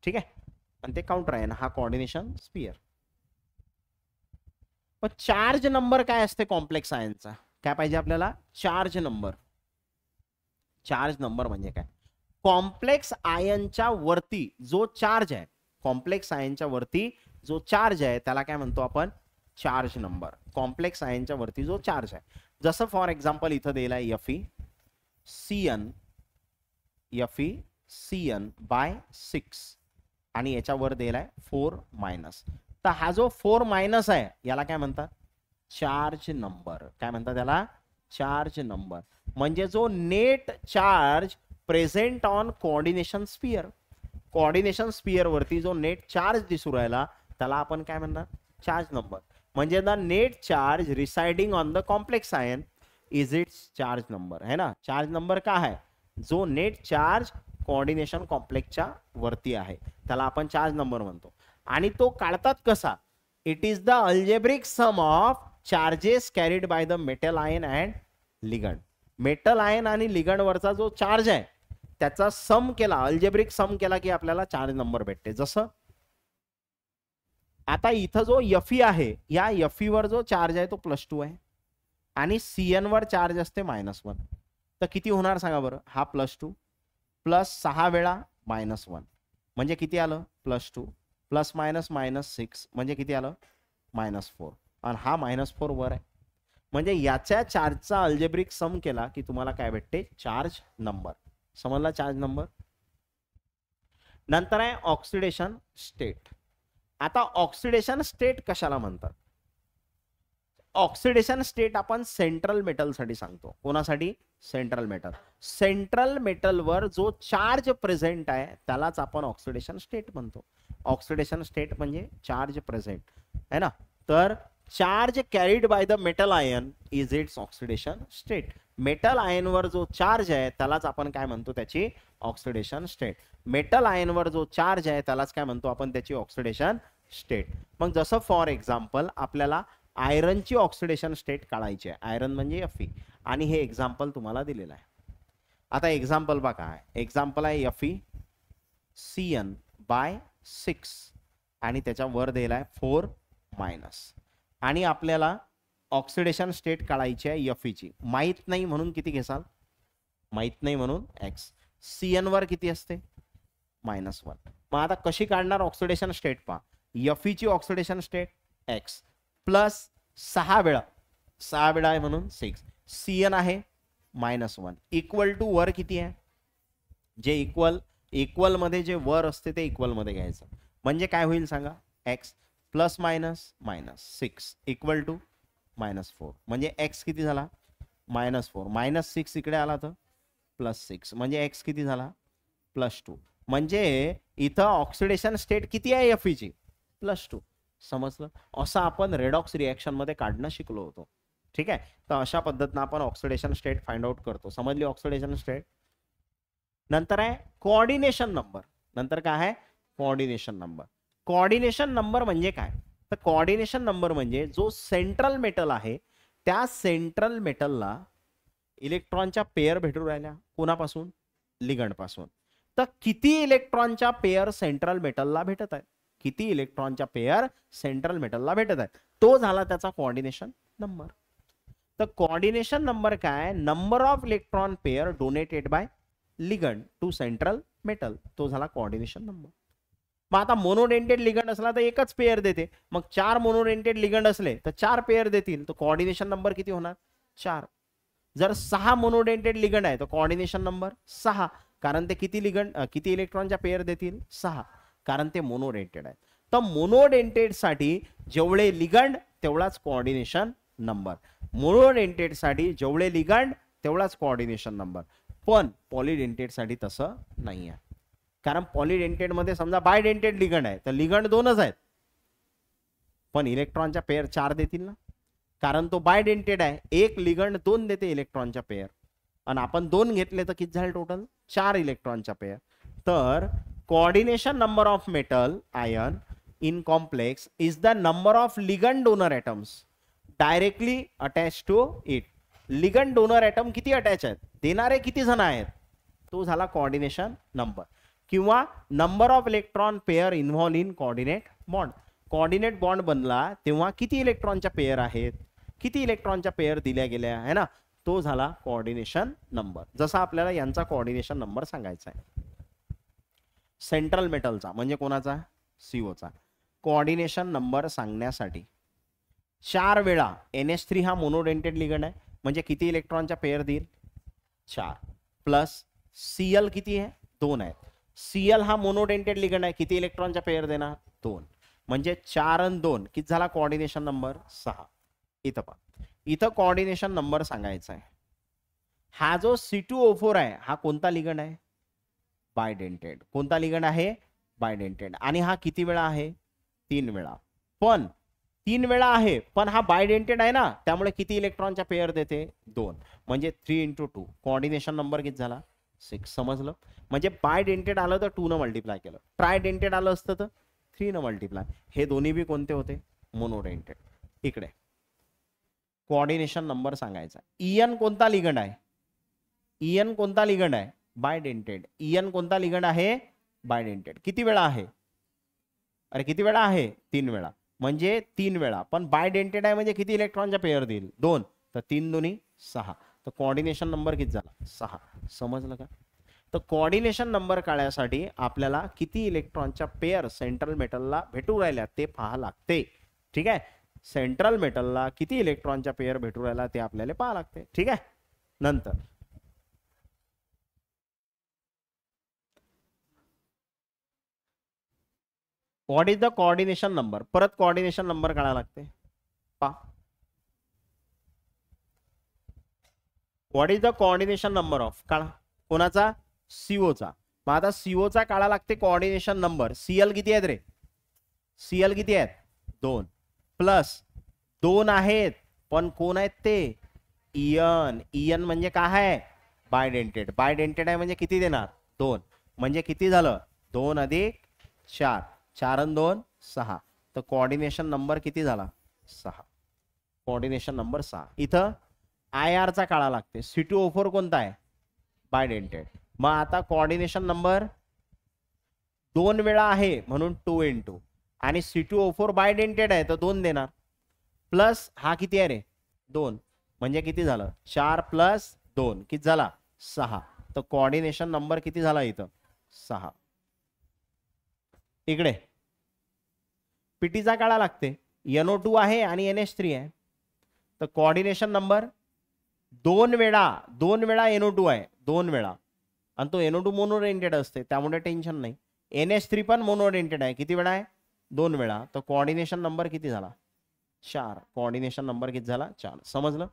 ठीक आहे. आणि ते काउंटर आयन, हा कोऑर्डिनेशन स्पियर. पण चार्ज नंबर काय असते कॉम्प्लेक्स आयनचा, काय पाहिजे आपल्याला, चार्ज नंबर. चार्ज नंबर म्हणजे काय, कॉम्प्लेक्स आयनच्या वरती जो चार्ज आहे, कॉम्प्लेक्स आयनच्या वरती जो चार्ज आहे त्याला काय म्हणतो आपण, चार्ज नंबर. कॉम्प्लेक्स आयनच्या वरती जो चार्ज आहे, जसं फॉर एक्झाम्पल इथं दिलाय FeCN/6 आणि याच्यावर दिलाय 4-. तर हा जो 4- आहे याला काय म्हणतात, चार्ज नंबर. काय म्हणतात त्याला, चार्ज नंबर. म्हणजे जो net charge present on coordination sphere, coordination sphere वरती जो नेट चार्ज दिसू राहिला त्याला आपण काय म्हणणार, चार्ज नंबर. म्हणजे the net charge residing on the complex ion is it's charge number, है ना. चार्ज नंबर का आहे, जो नेट चार्ज कोऑर्डिनेशन कॉम्प्लेक्सच्या वरती आहे त्याला आपण चार्ज नंबर म्हणतो. आणि तो काढतात कसा, it is the algebraic sum of charges carried by the metal ion and ligand. Metal ion आणि लिगंड वरचा जो चार्ज आहे त्याचा सम केला, अल्जेब्रिक सम केला की आपल्याला चार्ज नंबर भेटते. जसं आता इथं जो Fe आहे, या Fe वर जो चार्ज आहे तो +2 आहे आणि Cn वर चार्ज असते -1. तर किती होणार सांगा बरं. हा +2 प्लस 6 वेळा -1 म्हणजे किती आलं, +2 प्लस मायनस -6 म्हणजे किती आलं, -4. आणि हा -4 वर आहे. म्हणजे याच्या चार्जचा अल्जेब्रिक सम केला की तुम्हाला काय भेटते, चार्ज नंबर. समजला चार्ज नंबर. नंतर आहे ऑक्सिडेशन स्टेट. आता ऑक्सिडेशन स्टेट कशाला म्हणतात. ऑक्सिडेशन स्टेट आपण सेंट्रल मेटल साठी सांगतो. कोणासाठी, सेंट्रल मेटल. सेंट्रल मेटल वर जो चार्ज प्रेझेंट आहे त्यालाच आपण ऑक्सिडेशन स्टेट म्हणतो. ऑक्सिडेशन स्टेट म्हणजे चार्ज प्रेझेंट है ना. तर charge carried by the metal ion is it's oxidation state. Metal ion वर जो चार्ज आहे त्यालाच आपण काय म्हणतो, त्याची ऑक्सिडेशन स्टेट. मेटल आयन वर जो चार्ज आहे त्यालाच काय म्हणतो आपण, त्याची ऑक्सिडेशन स्टेट. मग जसं फॉर एक्झाम्पल आपल्याला आयरनची ऑक्सिडेशन स्टेट काढायची आहे. आयरन म्हणजे Fe आणि हे एक्झाम्पल तुम्हाला दिलेलं आहे. आता एक्झाम्पल बघा काय, एक्झाम्पल आहे Fe Cn/6 आणि त्याच्या वर दिला आहे 4- आणि आपल्याला ऑक्सिडेशन स्टेट काढायची आहे Fe ची. माहित नाही म्हणून किती घेसाल, माहित नाही म्हणून x. Cn वर किती असते, -1. मग आता कशी काढणार ऑक्सिडेशन स्टेट पहा. Fe ची ऑक्सिडेशन स्टेट x प्लस 6 वेळा आहे म्हणून 6. Cn आहे -1 इक्वल टू वर किती आहे, जे इक्वल मध्ये जे वर असते ते इक्वल मध्ये घ्यायचं. म्हणजे काय होईल सांगा, x प्लस -6 इक्वल टू -4. म्हणजे x किती झाला, -4. -6 इकडे आला तर +6 म्हणजे x किती झाला, +2. म्हणजे इथं ऑक्सिडेशन स्टेट किती आहे Fe ची, +2. समजलं. असं आपण रेडॉक्स रिएक्शन मध्ये काढणं शिकलो होतो. ठीक आहे. तर अशा पद्धतीने आपण ऑक्सिडेशन स्टेट फाइंड आउट करतो. समजली ऑक्सिडेशन स्टेट. नंतर आहे कोऑर्डिनेशन नंबर. नंतर काय आहे, कोऑर्डिनेशन नंबर. कोऑर्डिनेशन नंबर म्हणजे काय, तर कोऑर्डिनेशन नंबर म्हणजे जो सेंट्रल मेटल आहे त्या सेंट्रल मेटलला इलेक्ट्रॉनच्या पेअर भेटू राहिल्या. कोणापासून, लिगंड पासून. तर किती इलेक्ट्रॉनच्या पेअर सेंट्रल मेटलला भेटत आहेत, किती इलेक्ट्रॉनच्या पेअर सेंट्रल मेटलला भेटत आहेत, तो झाला त्याचा कोऑर्डिनेशन नंबर. तर कोऑर्डिनेशन नंबर काय, number of electron pair donated by ligand to central metal, तो झाला कोऑर्डिनेशन नंबर. मग आता मोनोडेंटेड लिगंड असला तर एकच पेअर देते. मग 4 मोनोडेंटेड लिगंड असले तर 4 पेअर देतील. तर कोऑर्डिनेशन नंबर किती होणार, 4. जर 6 मोनोडेंटेड लिगंड आहे तर कोऑर्डिनेशन नंबर 6, कारण ते किती इलेक्ट्रॉनच्या पेअर देतील, 6, कारण ते मोनोडेंटेड आहे. तर मोनोडेंटेड साठी जेवढे लिगंड तेवढाच कोऑर्डिनेशन नंबर, मोनोडेंटेड साठी जेवढे लिगंड तेवढाच कोऑर्डिनेशन नंबर. पण पॉलीडेंटेड साठी तसं नाही आहे. कारण पॉलीडेंटेड मध्ये समजा बायडेंटेड लिगंड आहे तर लिगंड 2च आहेत, पण इलेक्ट्रॉनच्या पेअर 4 देतील ना, कारण तो बायडेंटेड आहे. एक लिगंड 2 देते इलेक्ट्रॉनच्या पेअर, आणि आपण 2 घेतले तर किती झाले टोटल, 4 इलेक्ट्रॉनच्या पेअर. तर coordination number of metal ion in complex is the number of ligand donor atoms directly attached to it. ligand donor atom किती अटॅच आहेत, देणारे किती जण आहेत, तो झाला कोऑर्डिनेशन नंबर. किंवा number of electron pair involve in coordinate bond. Coordinate bond बनला तेव्हा किती इलेक्ट्रॉनच्या पेअर आहेत, किती इलेक्ट्रॉनच्या पेअर दिल्या गेल्या आहे ना, तो झाला कोऑर्डिनेशन नंबर. जसा आपल्याला यांचा कोऑर्डिनेशन नंबर सांगायचा आहे. सेंट्रल मेटलचा म्हणजे कोणाचा, CO चा. कोऑर्डिनेशन नंबर सांगण्यासाठी 4 वेळा NH3 हा मोनोडेंटेड लिगंड आहे, म्हणजे किती इलेक्ट्रॉनच्या पेअर देईल, 4. प्लस Cl किती आहे, 2 आहे. Cl हा मोनोडेंटेड लिगंड आहे, किती इलेक्ट्रॉनच्या पेअर देणार, 2. म्हणजे 4 आणि 2 किती झाला कोऑर्डिनेशन नंबर, 6. इथं पहा, इथं कोऑर्डिनेशन नंबर सांगायचा आहे. हा जो C2O4 आहे हा कोणता लिगंड आहे, बायडेंटेड. कोणता लिगंड आहे, बायडेंटेड. आणि हा किती वेळा आहे, 3 वेळा. पण 3 वेळा आहे, पण हा बायडेंटेड आहे ना, त्यामुळे किती इलेक्ट्रॉनच्या पेयर देते? 2. म्हणजे 3 × 2 कोऑर्डिनेशन नंबर किती झाला? 6. समजलं? म्हणजे बायडेंटेड आलं तर 2 न मल्टिप्लाय केलं, ट्रायडेंटेड आलं असतं तर 3 न मल्टिप्लाय. हे दोन्ही बी कोणते होते? मोनोडेंटेड. इकडे कोऑर्डिनेशन नंबर सांगायचा. इएन कोणता लिगंड आहे? इएन कोणता लिगंड आहे? बायडेंटेड. इएन कोणता लिगंड आहे? बायडेंटेड. किती वेळा आहे? अरे किती वेळा आहे? 3 वेळा. म्हणजे 3 वेळा, पण बायडेंटेड आहे म्हणजे किती इलेक्ट्रॉनच्या पेयर देईल? 2. तर 3 दुनी 6. तर कोऑर्डिनेशन नंबर किती झाला? 6. समजलं का? तर कोऑर्डिनेशन नंबर काढण्यासाठी आपल्याला किती इलेक्ट्रॉनच्या पेयर सेंट्रल मेटलला भेटू राहिल्या ते पाहा लागते. ठीक आहे, सेंट्रल मेटलला किती इलेक्ट्रॉनच्या पेयर भेटू राहिला ते आपल्याला पाहा लागते. ठीक आहे. नंतर what is the coordination number? परत कोऑर्डिनेशन नंबर काढायला लागते. पा what is the coordination number of? काढा. कोणाचा? सीओचा. मग आता सीओचा काढा लागते कोऑर्डिनेशन नंबर. सीएल किती आहेत रे? सीएल किती आहेत? 2 प्लस 2 आहेत, पण कोण आहेत ते? इयन. इयन म्हणजे काय आहे? बायडेंटेड. बायडेंटेड आहे म्हणजे किती देणार? 2. म्हणजे किती झालं? 2 अधिक 4. 4 आणि 2 6. तर कोऑर्डिनेशन नंबर किती झाला? 6. Coordination number 6. इथं आय आर चा काढा लागते. C2O4 कोणता आहे? बायडेंटेड. मग आता कोऑर्डिनेशन नंबर 2 वेळा आहे म्हणून 2 × आणि C2O4 बायडेंटेड आहे तर 2 देणार, प्लस हा किती आहे रे? 2. म्हणजे किती झालं? 4 + 2 किती झाला? 6. तर कोऑर्डिनेशन नंबर किती झाला इथं? 6. इकडे पीटीचा काढा लागते. NO2 आहे आणि NH3 आहे. तर कोऑर्डिनेशन नंबर 2 वेळा NO2 आहे, 2 वेळा, आणि तो NO2 मोनोडेंटेड असते त्यामुळे टेन्शन नाही. NH3 पण मोनोडेंटेड आहे. किती वेळा आहे? 2 वेळा. तर कोऑर्डिनेशन नंबर किती झाला? 4. कोऑर्डिनेशन नंबर किती झाला? 4. समजलं?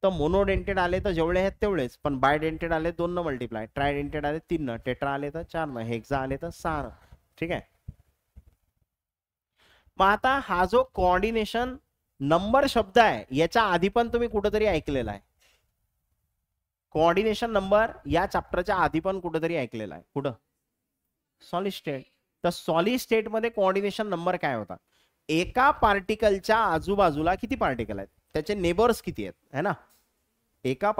तर मोनोडेंटेड आले तर जेवढे आहेत तेवढेच, पण बायडेंटेड आले 2 न मल्टिप्लाय, ट्रायडेंटेड आले 3 न, टेट्रा आले तर 4 न, हेक्सा आले तर 6 न. ठीक आहे. मग आता हा जो कोऑर्डिनेशन नंबर शब्द आहे याच्या आधी पण तुम्ही कुठेतरी ऐकलेला आहे. कोऑर्डिनेशन नंबर या चॅप्टरच्या आधी पण कुठेतरी ऐकलेला आहे. कुठं? Solid state. तर सॉलिड स्टेट मध्ये कोऑर्डिनेशन नंबर काय होता? एका पार्टिकलच्या आजूबाजूला किती पार्टिकल आहेत, त्याचे नेबर्स किती आहेत, है ना? एका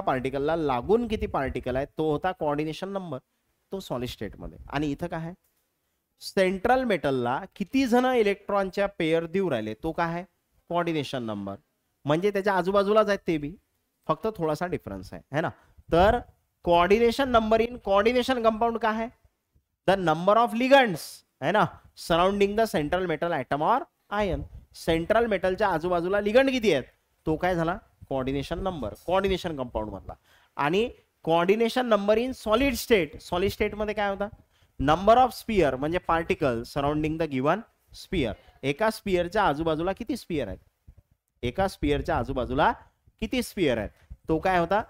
पार्टिकलला लागून किती पार्टिकल आहेत तो होता कोऑर्डिनेशन नंबर. तो सॉलिड स्टेट मध्ये. आणि इथं काय आहे? सेंट्रल मेटलला किती जण इलेक्ट्रॉनच्या पेयर देऊ राहिले तो काय आहे? Coordination number. म्हणजे त्याच्या आजूबाजूलाच आहेत ते बी, फक्त थोडासा डिफरन्स आहे, है ना? तर coordination number in coordination compound काय आहे? द नंबर ऑफ लिगंड्स, है ना, surrounding the central metal atom or ion. Central मेटलच्या आजूबाजूला लिगंड किती आहेत तो काय झाला? कोऑर्डिनेशन नंबर, कोऑर्डिनेशन कंपाउंड मधला. आणि coordination number in solid state. Solid state मध्ये काय होता? नंबर ऑफ स्पियर म्हणजे particle surrounding the given sphere. एका स्पियरच्या आजूबाजूला किती स्पियर आहेत? एका स्पियरच्या आजूबाजूला किती स्पियर आहेत तो काय होता?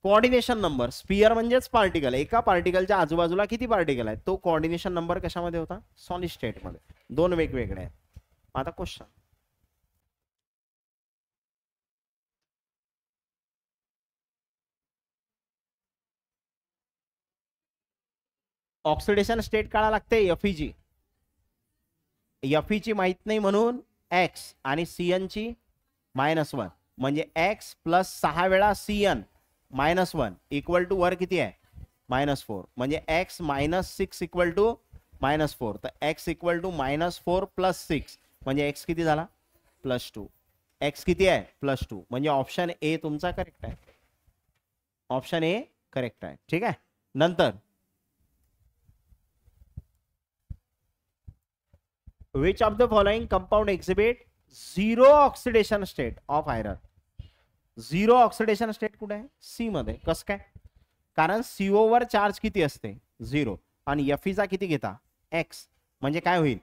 Coordination number. स्पियर म्हणजेच पार्टिकल. एका पार्टिकलच्या आजूबाजूला किती पार्टिकल आहेत तो कोऑर्डिनेशन नंबर कशामध्ये होता? सॉलिड स्टेट मध्ये. 2 वेगवेगळे आहेत. आता क्वेश्चन, ऑक्सिडेशन स्टेट काढा लागते. FeG. FE ची माहित नाही म्हणून X आणि CN ची -1 म्हणजे X + 6 वेळा CN -1 इक्वल टू वर किती आहे? -4. म्हणजे X - 6 इक्वल टू -4. तर X इक्वल टू -4 + 6 म्हणजे X किती झाला? +2. X किती आहे? +2. म्हणजे ऑप्शन ए तुमचा करेक्ट आहे. ऑप्शन ए करेक्ट आहे. ठीक आहे. नंतर which of the following compound exhibit zero oxidation state of iron? Zero oxidation state कुठे आहे? सी मध्ये. कसं काय? कारण CO वर चार्ज किती असते? 0. आणि Fe चा किती घेता? X. म्हणजे काय होईल?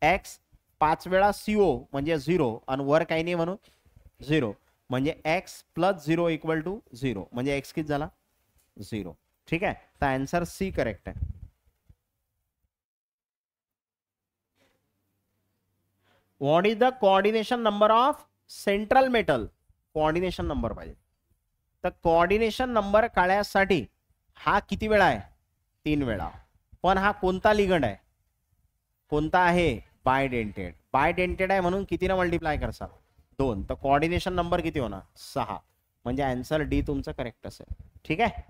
X 5 वेळा CO म्हणजे 0 आणि वर काही नाही म्हणून 0 म्हणजे X + 0 इक्वल टू 0 म्हणजे X किती झाला? 0. ठीक आहे. तर आन्सर सी करेक्ट आहे. What is the coordination number of central metal. Coordination number पाहिजे. तर कोऑर्डिनेशन नंबर काढण्यासाठी हा किती वेळा आहे? 3 वेळा. पण हा कोणता लिगंड आहे? कोणता आहे? बायडेंटेड. बायडेंटेड आहे म्हणून कितीने मल्टिप्लाय करसाल? 2. तर कोऑर्डिनेशन नंबर किती होणार? 6. म्हणजे आन्सर डी तुमचं करेक्ट असेल. ठीक आहे.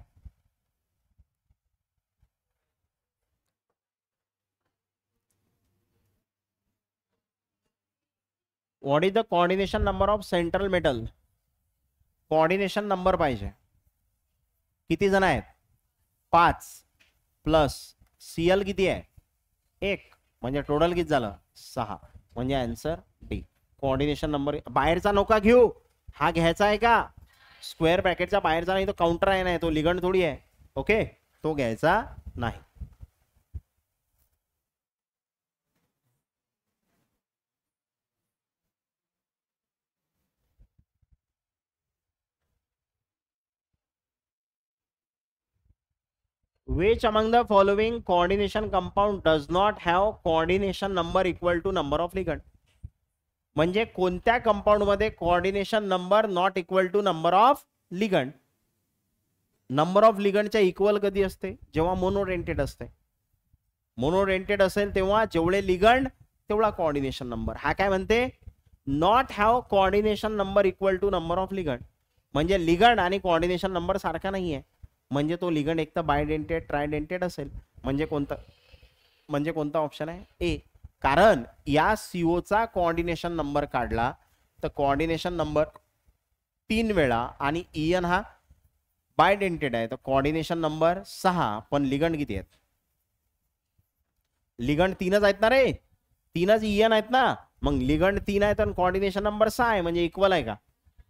What is the coordination number of central metal. Coordination number पाहिजे. किती जण आहेत? 5 प्लस सीएल किती आहे? 1. म्हणजे टोटल किती झालं? 6. म्हणजे आन्सर डी. कोऑर्डिनेशन नंबर बाहेरचा नका घेऊ. हा घ्यायचा आहे का? स्क्वेअर ब्रॅकेटचा बाहेरचा नाही, तो काउंटर आहे, नाही तो लिगंड थोडी आहे. ओके, तो घ्यायचा नाही. Which among the following coordination compound does not have coordination number equal to number of ligand. म्हणजे कोणत्या कंपाऊंड मध्ये coordination number not equal to number of ligand. Number of लिगंडच्या इक्वल कधी असते? जेव्हा मोनोडेंटेड असते. मोनोडेंटेड असेल तेव्हा जेवढे लिगंड तेवढा कोऑर्डिनेशन नंबर. हा काय म्हणते? Not have coordination number equal to number of ligand. म्हणजे लिगंड आणि कोऑर्डिनेशन नंबर सारखा नाहीये. म्हणजे तो लिगंड एक तर बायडेंटेड ट्रायडेंटेड असेल. म्हणजे कोणता ऑप्शन आहे? ए. कारण या सीओचा कोऑर्डिनेशन नंबर काढला तर कोऑर्डिनेशन नंबर 3 वेळा आणि इएन हा बायडेंटेड आहे तर कोऑर्डिनेशन नंबर 6. पण लिगंड किती आहेत? लिगंड 3च आहेत ना रे. 3च इएन आहेत ना. मग लिगंड 3 आहे तर कोऑर्डिनेशन नंबर 6 आहे म्हणजे इक्वल आहे का?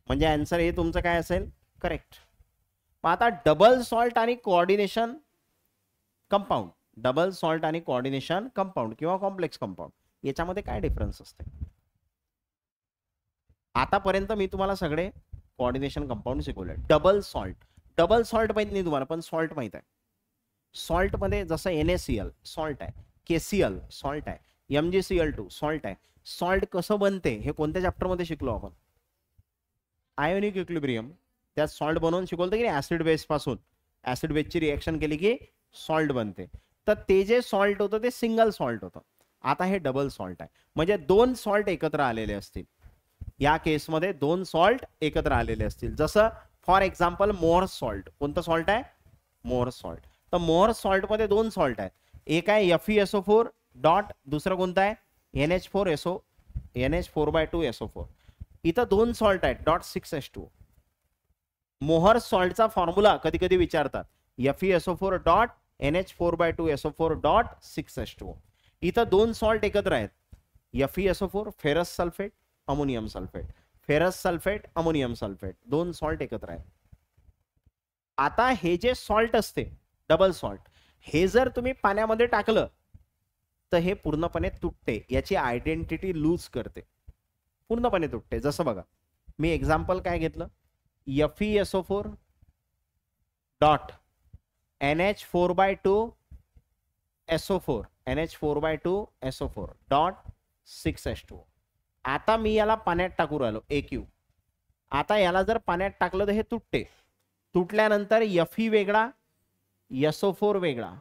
म्हणजे आन्सर हे तुमचं काय असेल? करेक्ट. आता डबल सॉल्ट आणि कोऑर्डिनेशन कंपाऊंड. डबल सॉल्ट आणि कोऑर्डिनेशन कंपाऊंड किंवा कॉम्प्लेक्स कंपाऊंड याच्यामध्ये काय डिफरन्स असते? आतापर्यंत मी तुम्हाला सगळे कोऑर्डिनेशन कंपाऊंड शिकवले. डबल सॉल्ट माहित नाही तुम्हाला, पण सॉल्ट माहित आहे. सॉल्ट मध्ये जसं NaCl सॉल्ट आहे, KCl सॉल्ट आहे, MgCl2 सॉल्ट आहे. सॉल्ट कसं बनते हे कोणत्या चॅप्टर मध्ये शिकलो आपण? Ionic equilibrium. त्यात सॉल्ट बनवून शिकवलं की नाही? ऍसिड बेस पासून ऍसिड बेसची रिएक्शन केली की सॉल्ट बनते. तर ते जे सॉल्ट होतं ते सिंगल सॉल्ट होतं. आता हे डबल सॉल्ट आहे म्हणजे 2 सॉल्ट एकत्र आलेले असतील. या केसमध्ये 2 सॉल्ट एकत्र आलेले असतील. जसं फॉर एक्झाम्पल मोअर सॉल्ट. कोणतं सॉल्ट आहे? Mower salt. तर मोअर सॉल्ट मध्ये 2 सॉल्ट आहेत. एक आहे FeSO4 डॉट, दुसरं कोणतं आहे? NH4/2SO4. इथं 2 सॉल्ट आहेत डॉट 6H2. मोहर सॉल्टचा फॉर्म्युला कधी कधी विचारतात. FeSO4 dot NH4/2SO4 dot 6H2. इथं 2 सॉल्ट एकत्र आहेत. FeSO4 ferrous sulphate ammonium sulphate, ferrous sulphate ammonium sulphate, 2 salt एकत्र आहेत. आता हे जे सॉल्ट असते डबल सॉल्ट, हे जर तुम्ही पाण्यामध्ये टाकलं तर हे पूर्णपणे तुटते. याची आयडेंटिटी लूज करते, पूर्णपणे तुटते. जसं बघा मी एक्झाम्पल काय घेतलं? FeSO4 dot NH4/2SO4 NH4/2SO4 dot 6H2. आता मी याला पाण्यात टाकू राहिलो AQ. आता याला जर पाण्यात टाकलं तर हे तुटते. तुटल्यानंतर Fe वेगळा, SO4 वेगळा,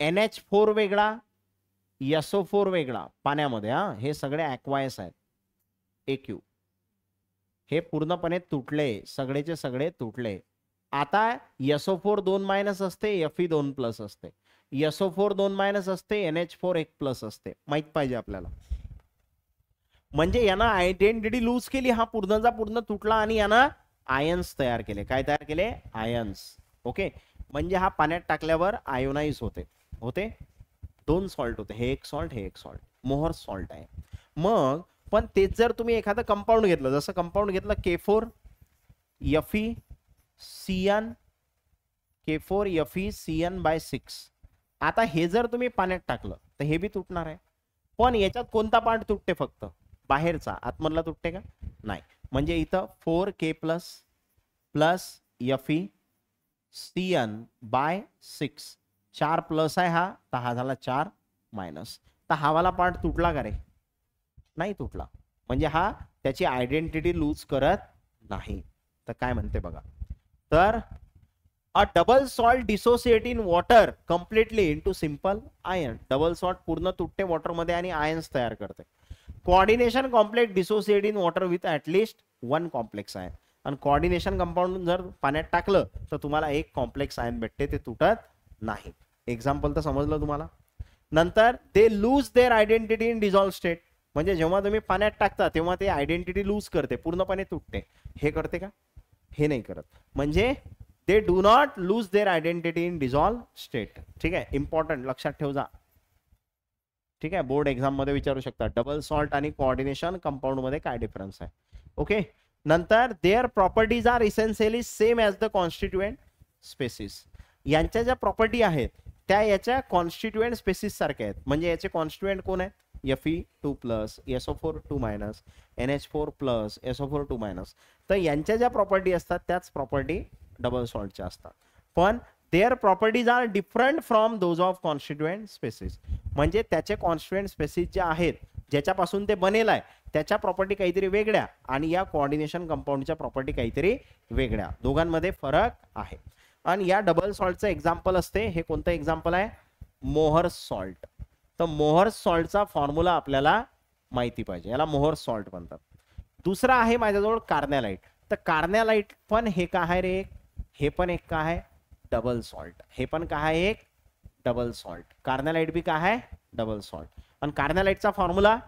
NH4 वेगळा, SO4 वेगळा पाण्यामध्ये. हे सगळे ॲक्वायस आहेत AQ. हे पूर्णपणे तुटले, सगळेचे सगळे तुटले. आता SO4 2 मायनस असते, Fe 2 प्लस असते, SO4 2 मायनस असते, NH4 1 प्लस असते. माहित पाहिजे आपल्याला. म्हणजे यानं आयडेंटिटी लूज केली, हा पूर्णचा पूर्ण तुटला आणि यानं आयन्स तयार केले. काय तयार केले? आयन्स. ओके, म्हणजे हा पाण्यात टाकल्यावर आयोनाइज होते. 2 सॉल्ट होते, हे एक सॉल्ट, हे एक सॉल्ट. मोहर सॉल्ट आहे. मग पण तेच जर तुम्ही एखादं कंपाऊंड घेतलं, जसं कंपाऊंड घेतलं K4 FeCN, K4 FeCN/6. आता हे जर तुम्ही पाण्यात टाकलं तर हे बी तुटणार आहे. पण याच्यात कोणता पार्ट तुटते? फक्त बाहेरचा. आतमधला तुटते का? नाही. म्हणजे इथं 4K प्लस FeCN/6 4 प्लस आहे हा, तर हा झाला 4 मायनस. तर हा वाला पार्ट तुटला का रे? नाही तुटला, म्हणजे हा त्याची आयडेंटिटी लूज करत नाही. तर काय म्हणते बघा, तर अ double salt dissociate in water completely into simple ion. Double salt पूर्ण तुटते वॉटर मध्ये आणि आयन्स तयार करते. Coordination complex dissociate in water with at least one complex ion. आणि कोऑर्डिनेशन कंपाऊंड जर पाण्यात टाकलं तर तुम्हाला एक कॉम्प्लेक्स आयन भेटते, ते तुटत नाही. एक्झाम्पल तर समजलं तुम्हाला. नंतर they lose their identity in dissolve state. म्हणजे जेव्हा तुम्ही पाण्यात टाकता तेव्हा ते आयडेंटिटी लूज करते, पूर्णपणे तुटते. हे करते का? हे नाही करत. म्हणजे they do not lose their identity in dissolve state. ठीक आहे, इम्पॉर्टंट, लक्षात ठेव जा. ठीक आहे, बोर्ड एक्झाम मध्ये विचारू शकता डबल सॉल्ट आणि कोऑर्डिनेशन कंपाऊंड मध्ये काय डिफरन्स आहे. ओके. नंतर their properties are essentially same as the constituent species. यांच्या ज्या प्रॉपर्टी आहेत त्या याच्या कॉन्स्टिट्युएंट स्पेसिस सारख्या आहेत. म्हणजे याचे कॉन्स्टिट्युएंट कोण आहेत? Fe2+, SO4 2-, NH4+, SO4 2-. तर यांच्या ज्या प्रॉपर्टी असतात त्याच प्रॉपर्टी डबल सॉल्टच्या असतात. पण their properties are different from those of constituent species. म्हणजे त्याचे कॉन्स्टिट्युएंट स्पेसिस जे आहेत, ज्याच्यापासून ते बनेल आहे, त्याच्या प्रॉपर्टी काहीतरी वेगळ्या आणि या कोऑर्डिनेशन कंपाऊंडच्या प्रॉपर्टी काहीतरी वेगळ्या. दोघांमध्ये फरक आहे. आणि या डबल सॉल्टचं एक्झाम्पल असते, हे कोणतं एक्झाम्पल आहे? मोहर सॉल्ट. तर मोहर सॉल्टचा फॉर्म्युला आपल्याला माहिती पाहिजे, याला मोहर सॉल्ट म्हणतात. दुसरा आहे माझ्याजवळ कार्नॅलाइट. तर कार्नॅलाइट पण हे काय आहे रे? हे पण एक काय आहे? Double salt. हे पण काय आहे? एक डबल सॉल्ट. कार्नॅलाइट बी काय आहे? Double salt. आणि कार्नॅलाइटचा फॉर्म्युला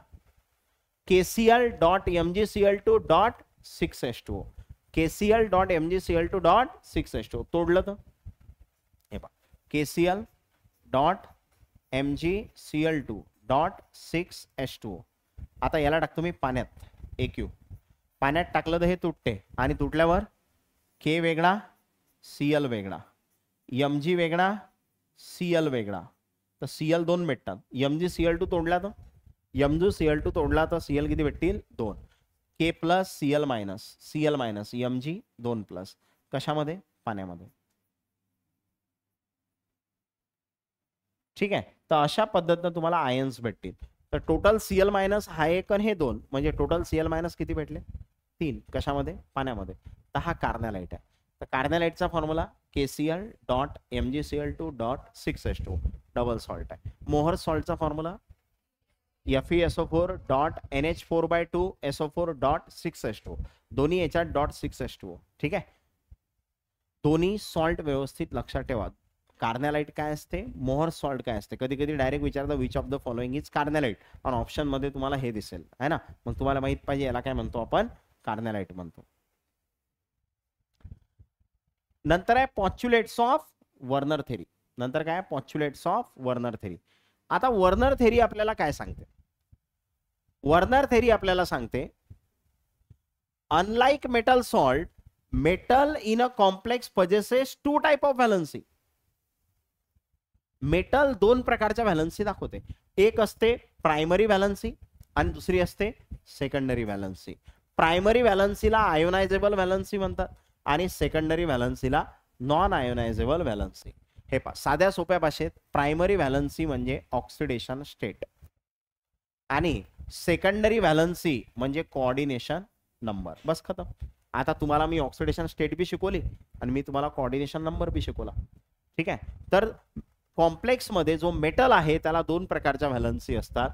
KCl.MgCl2.6H2O. KCl.MgCl2.6H2O. तोडलं तर हे पहा, KCl.MgCl2.6H2O. आता याला टाकतो मी पाण्यात, AQ. पाण्यात टाकलं तर हे तुटते आणि तुटल्यावर K वेगळा, Cl वेगळा, Mg वेगळा, Cl वेगळा. तर Cl 2 भेटतात. MgCl2 तोडला तर MgCl2 तोडला तर Cl किती भेटतील? 2. K plus Cl minus, Cl minus Mg 2+. कशामध्ये? पाण्यामध्ये. ठीक आहे. तर अशा पद्धतीने तुम्हाला आयन्स भेटतील. तर टोटल Cl मायनस हा एक आणि हे 2, म्हणजे टोटल Cl मायनस किती भेटले? 3. कशामध्ये? पाण्यामध्ये. तर हा कार्नॅलाइट आहे. तर कार्नॅलाइटचा फॉर्म्युला KCl.MgCl2.6H2O. डबल सॉल्ट आहे. मोहर सॉल्टचा फॉर्म्युला FeSO4.NH4/2SO4.6H2O. दोन्ही याच्यात .6H2O. ठीक आहे. दोन्ही सॉल्ट व्यवस्थित लक्षात ठेवा. कार्नॅलाइट काय असते, मोहर सॉल्ट काय असते. कधी कधी डायरेक्ट विचारता which of the following is carnallite, आणि ऑप्शन मध्ये तुम्हाला हे दिसेल, है ना. मग तुम्हाला माहित पाहिजे याला काय म्हणतो आपण, कार्नॅलाइट म्हणतो. नंतर आहे पॉच्युलेट्स ऑफ वर्नर थेरी. नंतर काय? Postulates of Werner theory. आता वर्नर थेरी आपल्याला काय सांगते? वर्नर थेरी आपल्याला सांगते unlike metal salt, metal in a complex possesses 2 type of valency. Metal 2 प्रकारच्या व्हॅलन्सी दाखवते. एक असते प्रायमरी व्हॅलन्सी आणि दुसरी असते सेकंडरी व्हॅलन्सी. प्रायमरी व्हॅलन्सीला आयोनायझेबल व्हॅलन्सी म्हणतात आणि सेकंडरी व्हॅलन्सीला नॉन आयोनायझेबल व्हॅलन्सी. हे पहा, साध्या सोप्या भाषेत प्रायमरी व्हॅलन्सी म्हणजे ऑक्सिडेशन स्टेट आणि सेकंडरी व्हॅलन्सी म्हणजे कोऑर्डिनेशन नंबर. बस खतम. आता तुम्हाला मी ऑक्सिडेशन स्टेट बी शिकवली आणि मी तुम्हाला कोऑर्डिनेशन नंबर बी शिकवला. ठीक आहे. तर कॉम्प्लेक्स मध्ये जो मेटल आहे त्याला 2 प्रकारच्या व्हॅलन्सी असतात.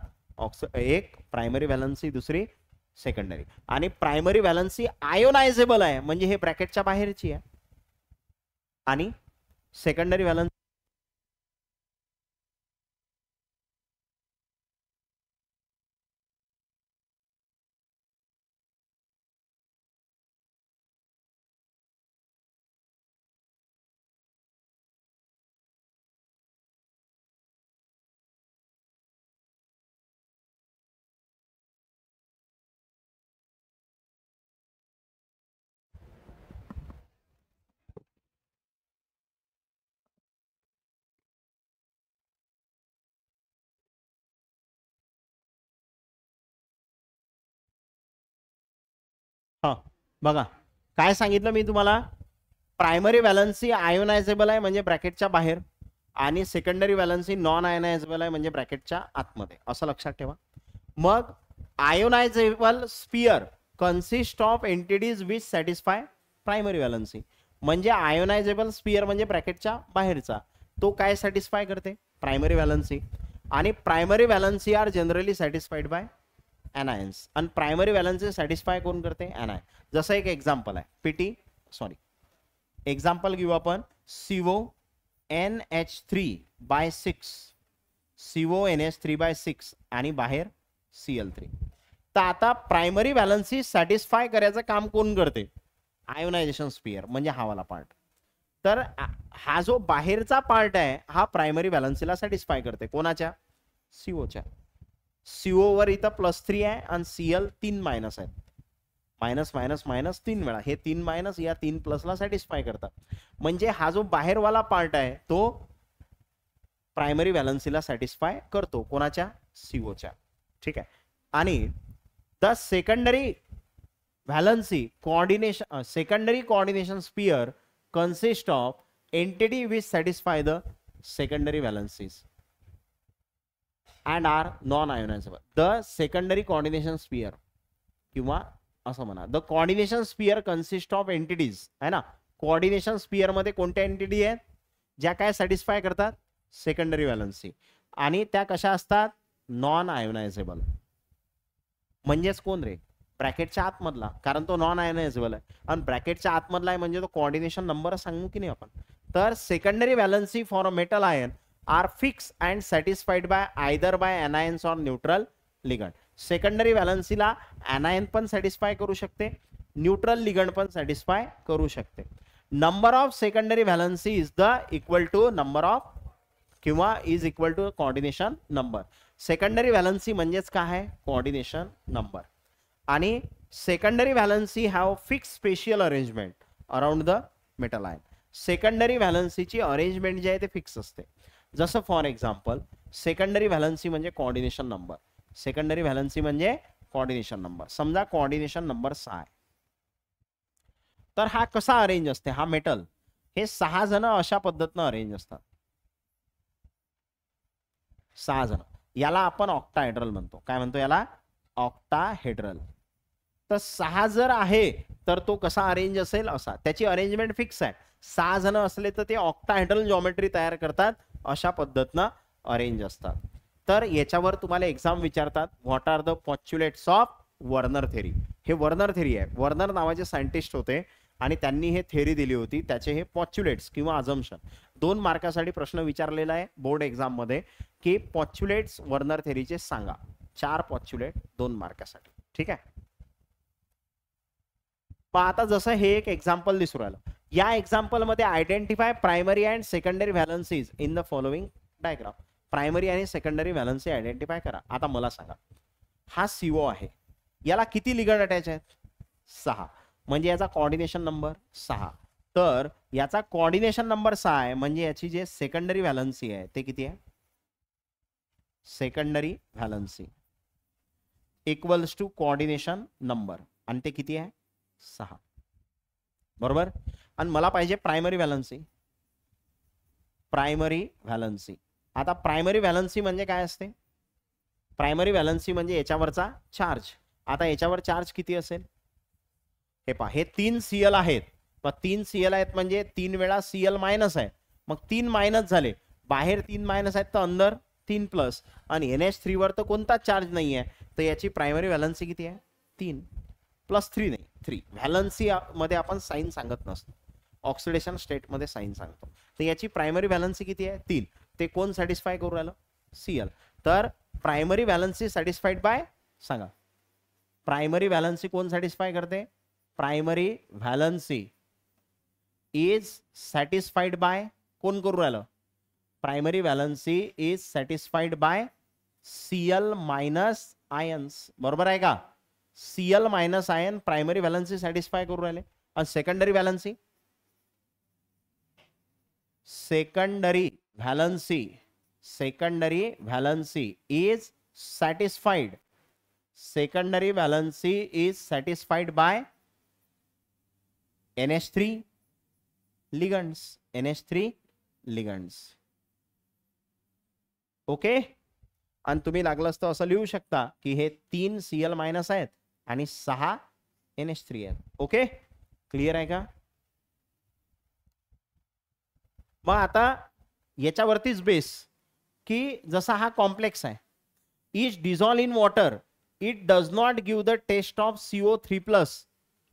एक प्रायमरी व्हॅलन्सी, दुसरी सेकंडरी. आणि प्रायमरी व्हॅलन्सी आयोनायझेबल आहे, म्हणजे हे ब्रॅकेटच्या बाहेरची आहे. आणि सेकंडरी व्हॅलन्सी हा बघा काय सांगितलं मी तुम्हाला. प्रायमरी व्हॅलन्सी आयोनायझेबल आहे म्हणजे ब्रॅकेटच्या बाहेर, आणि सेकंडरी व्हॅलन्सी नॉन आयोनायझेबल आहे म्हणजे ब्रॅकेटच्या आतमध्ये, असं लक्षात ठेवा. मग ionisable sphere consist of entities which satisfy primary valency. म्हणजे आयोनायझेबल स्पियर म्हणजे ब्रॅकेटच्या बाहेरचा, तो काय सॅटिस्फाय करते, प्रायमरी व्हॅलन्सी. आणि primary valency are generally satisfied by anions. आणि प्रायमरी व्हॅलन्सी सॅटिस्फाय कोण करते, एनायन. जसं एक एक्झाम्पल आहे पीटी, सॉरी एक्झाम्पल घेऊ आपण, CONH3/6, CONH3/6 आणि बाहेर Cl3. तर आता प्रायमरी व्हॅलन्सी सॅटिस्फाय करायचं काम कोण करते, आयोनायझेशन स्पियर म्हणजे हा वाला पार्ट. तर हा जो बाहेरचा पार्ट आहे हा प्रायमरी व्हॅलन्सीला सॅटिस्फाय करते, कोणाच्या, सीओच्या. सीओ वर इथं +3 आहे आणि Cl 3 मायनस आहेत, मायनस मायनस मायनस 3 वेळा, हे 3 मायनस या 3 प्लसला सॅटिस्फाय करतात. म्हणजे हा जो बाहेरवाला पार्ट आहे तो प्रायमरी व्हॅलन्सीला सॅटिस्फाय करतो, कोणाच्या, सीओच्या. ठीक आहे. आणि the secondary valency coordination, secondary coordination sphere consist of entity which satisfy the secondary valencies and are non-ionizable. The secondary coordination sphere किंवा असं म्हणा, the coordination sphere consist of entities है ना. कोऑर्डिनेशन स्पियर मध्ये कोणत्या एंटिटी आहेत ज्या काय सॅटिस्फाय करतात, सेकंडरी व्हॅलन्सी. आणि त्या कशा असतात, नॉन आयोनायझेबल. म्हणजेच कोण रे, ब्रॅकेटच्या आतमधला, कारण तो नॉन आयोनायझेबल आहे. आणि ब्रॅकेटच्या आतमधला आहे म्हणजे तो कोऑर्डिनेशन नंबर सांगू की नाही आपण. तर secondary valency for a metal ion are fix and satisfied by either by anions or neutral ligand. Secondary व्हॅलन्सीला एनायन पण सॅटिस्फाय करू शकते, न्यूट्रल लिगंड पण सॅटिस्फाय करू शकते. Number of secondary valency is the equal to number of किंवा is equal to coordination number. Secondary valency म्हणजेच काय आहे, कोऑर्डिनेशन नंबर. आणि secondary valency have fix spatial arrangement around the metal ion. Secondary व्हॅलन्सीची arrangement जी आहे ते fix असते. जसं for example secondary valency म्हणजे कोऑर्डिनेशन नंबर, सेकंडरी व्हॅलन्सी म्हणजे कोऑर्डिनेशन नंबर. समजा कोऑर्डिनेशन नंबर 6 आहे, तर हा कसा अरेंज असते, हा मेटल हे 6 जण अशा पद्धतीनं अरेंज असतात, 6 जण. याला आपण ऑक्टाहेड्रल म्हणतो. काय म्हणतो याला, ऑक्टाहेड्रल. तर 6 जर आहे तर तो कसा अरेंज असेल, असा. त्याची अरेंजमेंट फिक्स आहे. 6 जण असले तर ते ऑक्टाहेड्रल जॉमेट्री तयार करतात, अशा पद्धतीनं अरेंज असतात. तर याच्यावर तुम्हाला एक्झाम विचारतात, what are the postulates of Werner theory. हे वर्नर थेरी आहे, वर्नर नावाचे सायंटिस्ट होते आणि त्यांनी हे थेरी दिली होती, त्याचे हे पॉच्युलेट्स किंवा अझम्पशन. 2 मार्कासाठी प्रश्न विचारलेला आहे बोर्ड एक्झाम मध्ये की पॉच्युलेट्स वर्नर थेरीचे सांगा. 4 पॉच्युलेट 2 मार्कासाठी. ठीक आहे. पण आता जसं हे एक एक्झाम्पल दिसून राहिलं, या एक्झाम्पल मध्ये identify primary and secondary valencies in the following diagram. Primary आणि सेकंडरी व्हॅलन्सी आयडेंटिफाय करा. आता मला सांगा, हा सीओ आहे, याला किती लिगंड अटॅच आहेत, 6. म्हणजे याचा कोऑर्डिनेशन नंबर 6. तर याचा कोऑर्डिनेशन नंबर 6 आहे, म्हणजे याची जे सेकंडरी व्हॅलन्सी आहे ते किती आहे, secondary valency equals to coordination number, आणि ते किती आहे, 6. बरोबर. आणि मला पाहिजे प्रायमरी व्हॅलन्सी. Primary valency. आता प्रायमरी व्हॅलन्सी म्हणजे काय असते, प्रायमरी व्हॅलन्सी म्हणजे याच्यावरचा चार्ज. आता याच्यावर चार्ज किती असेल, हे पहा, हे 3 Cl आहेत. मग 3 Cl आहेत म्हणजे 3 वेळा Cl मायनस आहे, मग 3 मायनस झाले, बाहेर 3 मायनस आहेत तर अंदर 3 प्लस. आणि NH3 वर तर कोणताच चार्ज नाही आहे, तर याची प्रायमरी व्हॅलन्सी किती आहे, 3 + 3 नाही 3. व्हॅलन्सी मध्ये आपण साइन सांगत नसतो, ऑक्सिडेशन स्टेट मध्ये साइन सांगतो. तर याची प्रायमरी व्हॅलन्सी किती आहे, 3. ते कोण सॅटिस्फाय करू राहिलं, Cl. तर प्रायमरी व्हॅलन्सी सॅटिस्फाईड बाय, सांगा प्रायमरी व्हॅलन्सी कोण सॅटिस्फाय करते, primary valency is satisfied by, कोण करू राहिलं, primary valency is satisfied by Cl minus ions. बरोबर आहे का, Cl minus ion primary valency satisfy करू राहिले. आणि secondary valency, secondary valency is satisfied, secondary valency is satisfied by NH3 ligands, NH3 ligands. Okay. आणि तुम्ही लागलं असतं असं लिहू शकता की हे 3 Cl मायनस आहेत आणि 6 NH3 आहेत. ओके, क्लिअर आहे का? मग आता याच्यावरतीच बेस की जसा हा कॉम्प्लेक्स आहे, is dissolve in water, it does not give the test of CO3 plus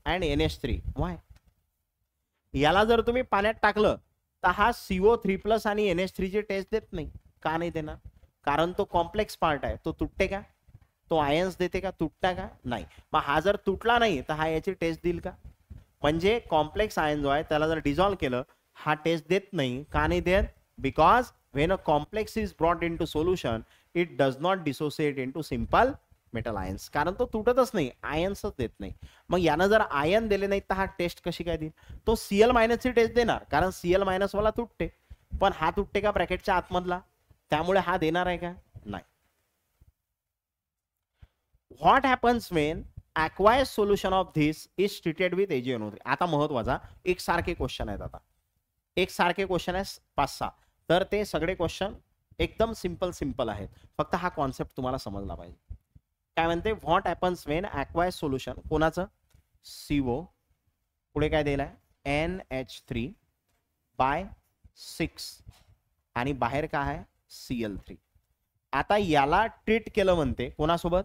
and NH3. Why? याला जर तुम्ही पाण्यात टाकलं तर हा CO3 प्लस आणि NH3 ची टेस्ट देत नाही. का नाही देणार? कारण तो कॉम्प्लेक्स पार्ट आहे. तो तुटते का? तो आयन्स देते का? तुटता का? नाही. मग हा जर तुटला नाही तर हा याची टेस्ट देईल का? म्हणजे कॉम्प्लेक्स आयन जो आहे त्याला जर डिझॉल्व केलं, हा टेस्ट देत नाही. का नाही देत? Because when a complex is brought into solution, it does not dissociate into simple metal ions. कारण तो तुटतच नाही, आयन्सच देत नाही. मग यानं जर आयन दिले नाही तर हा टेस्ट कशी काय देईल? तो Cl मायनस ची टेस्ट देणार, कारण Cl मायनस वाला तुटते. पण हा तुटते का ब्रॅकेटच्या आतमधला? त्यामुळे हा देणार आहे का? नाही. What happens Wien aqueous solution of this is treated with AgNO3? आता महत्वाचा एक सारखे क्वेश्चन आहेत. आता एक सारखे क्वेश्चन आहे 5-6, तर ते सगळे क्वेश्चन एकदम सिंपल आहेत. फक्त हा कॉन्सेप्ट तुम्हाला समजला पाहिजे. काय म्हणते? What happens Wien aqueous solution, कोणाचं? CO, पुढे काय दिलंय? NH3/6 आणि बाहेर काय आहे? Cl3. आता याला ट्रीट केलं म्हणते कोणासोबत?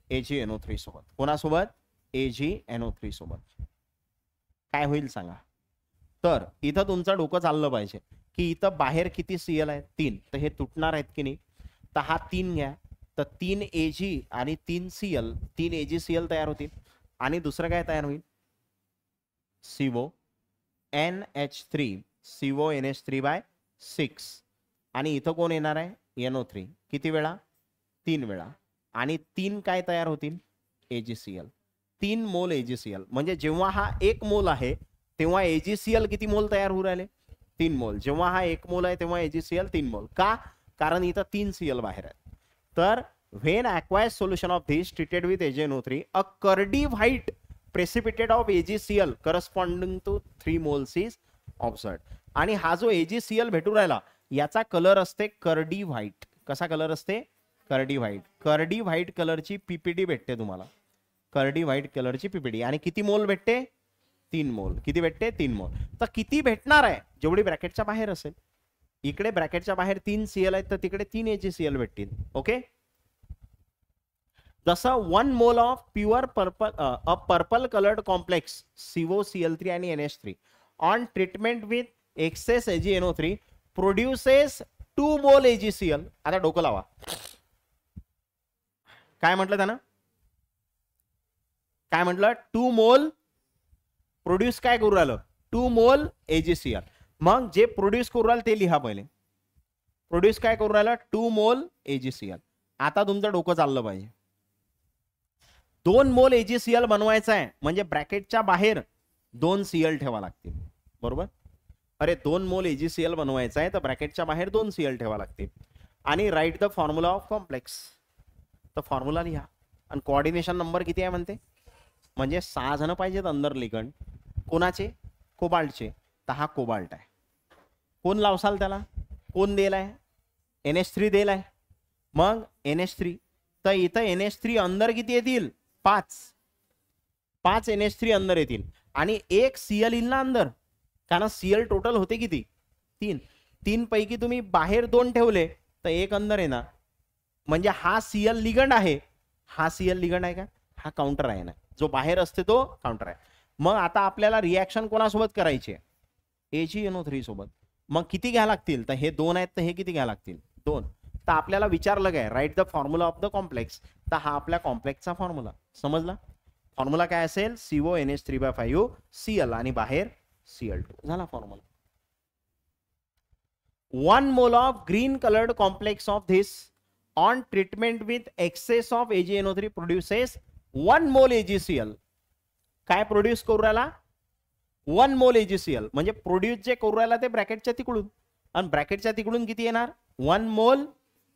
AgNO3 सोबत. कोणासोबत? AgNO3 सोबत. काय होईल सांगा? तर इथं तुमचं डोकं चाललं पाहिजे की इथं बाहेर किती Cl आहेत? 3. तर हे तुटणार आहेत की नाही? तर हा 3 घ्या, तर 3 Ag आणि 3 Cl, 3 AgCl तयार होतील. आणि दुसरं काय तयार होईल? CO NH3, CO NH3/6. आणि इथं कोण येणार आहे? NO3. किती वेळा? 3 वेळा. आणि 3 काय तयार होतील? AgCl. 3 मोल AgCl. म्हणजे जेव्हा हा 1 मोल आहे तेव्हा AgCl किती मोल तयार होऊ राहिले? 3 मोल. जेव्हा हा 1 मोल आहे तेव्हा AgCl 3 मोल. का? कारण इथं 3 Cl बाहेर आहेत. तर when aqueous solution of this treated with AgNO3, a curdy white precipitate of AgCl corresponding to 3 moles is observed. आणि हा जो AgCl भेटू राहिला याचा कलर असते कर्डी व्हाईट. कसा कलर असते? Curdy white. कर्डी व्हाईट कलरची PPD भेटते तुम्हाला. कर्डी व्हाईट कलरची PPD. आणि किती मोल भेटते? 3 मोल. किती भेटते? 3 मोल. तर किती भेटणार आहे? जेवढी ब्रॅकेटच्या बाहेर असेल. इकडे ब्रॅकेटच्या बाहेर 3 Cl आहेत तर तिकडे 3 AgCl भेटतील. ओके, जसं 1 mole of pure purple coloured complex COCl3 आणि NH3 on treatment with access AgNO3 produces 2 mole AgCl. आता डोकं लावा. काय म्हटलं त्यानं? काय म्हटलं? 2 मोल प्रोड्यूस काय करू राहिलं? 2 मोल AgCl. मग जे प्रोड्यूस करू राहिलं ते लिहा पहिले. प्रोड्यूस काय करू राहिलं? 2 मोल AgCl. आता तुमचं डोकं चाललं पाहिजे. 2 मोल AgCl बनवायचं आहे म्हणजे ब्रॅकेटच्या बाहेर 2 Cl ठेवा लागतील. बरोबर? अरे 2 मोल AgCl बनवायचं आहे तर ब्रॅकेटच्या बाहेर 2 Cl ठेवा लागतील. आणि write the formula of complex. तर फॉर्म्युला लिहा. आणि कोऑर्डिनेशन नंबर किती आहे म्हणते? म्हणजे 6 जण पाहिजेत अंदर लिगंड. कोणाचे? कोबाल्टचे. तर हा कोबाल्ट आहे. कोण लावसाल त्याला? कोण दिलाय? NH3 दिलाय. मग NH3, तर इथं NH3 अंदर किती येतील? 5 NH3 अंदर येतील. आणि 1 Cl येईल ना अंदर, कारण Cl टोटल होते किती? 3 पैकी तुम्ही बाहेर 2 ठेवले तर 1 अंदर येणार. म्हणजे हा Cl लिगंड आहे. हा Cl लिगंड आहे का? हा काउंटर आहे ना. जो बाहेर असते तो काउंटर आहे. मग आता आपल्याला रिॲक्शन कोणासोबत करायची आहे? AgNO3 सोबत. मग किती घ्या लागतील? तर हे 2 आहेत तर हे किती घ्या लागतील? 2. तर आपल्याला विचारलं काय? Write the formula of the complex. तर हा आपल्या कॉम्प्लेक्सचा फॉर्म्युला. समजला? फॉर्म्युला काय असेल? CO NH3/5 Cl आणि बाहेर Cl2. झाला formula. 1 mole of green coloured complex of this on treatment with access of AgNO3 produces 1 मोल AgCl. काय प्रोड्यूस करू राहिला? 1 मोल AgCl. म्हणजे प्रोड्यूस जे करू राहिला ते ब्रॅकेटच्या तिकडून, आणि ब्रॅकेटच्या तिकडून किती येणार? 1 मोल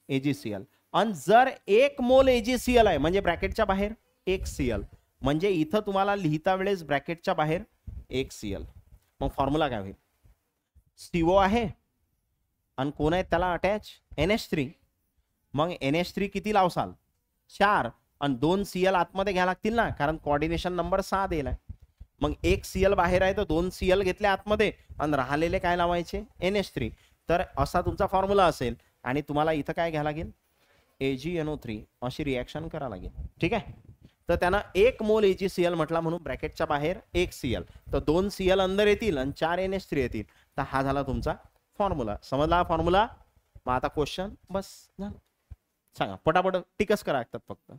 AgCl. आणि जर 1 मोल AgCl आहे म्हणजे ब्रॅकेटच्या बाहेर 1 Cl. म्हणजे इथं तुम्हाला लिहिता वेळेस ब्रॅकेटच्या बाहेर 1 Cl. मग फॉर्म्युला काय होईल? CO आहे आणि कोण आहे त्याला अटॅच? NH3. मग NH3 किती लावसाल 4 आणि 2 Cl आतमध्ये घ्यायला लागतील ना, कारण कोऑर्डिनेशन नंबर 6 दिलाय. मग 1 Cl बाहेर आहे तर 2 Cl घेतले आतमध्ये आणि राहिलेले काय लावायचे NH3. तर असा तुमचा फॉर्म्युला असेल आणि तुम्हाला इथं काय घ्यायला लागेल AgNO3 अशी रिॲक्शन करावं लागेल. ठीक आहे. तर त्यांना 1 मोल AgCl म्हटला म्हणून ब्रॅकेटच्या बाहेर 1 Cl, तर 2 Cl अंदर येतील आणि 4 NH3 येतील. तर हा झाला तुमचा फॉर्म्युला. समजला फॉर्म्युला. मग आता क्वेश्चन बस झालं. सांगा पटापट टिकच करा लागतात फक्त.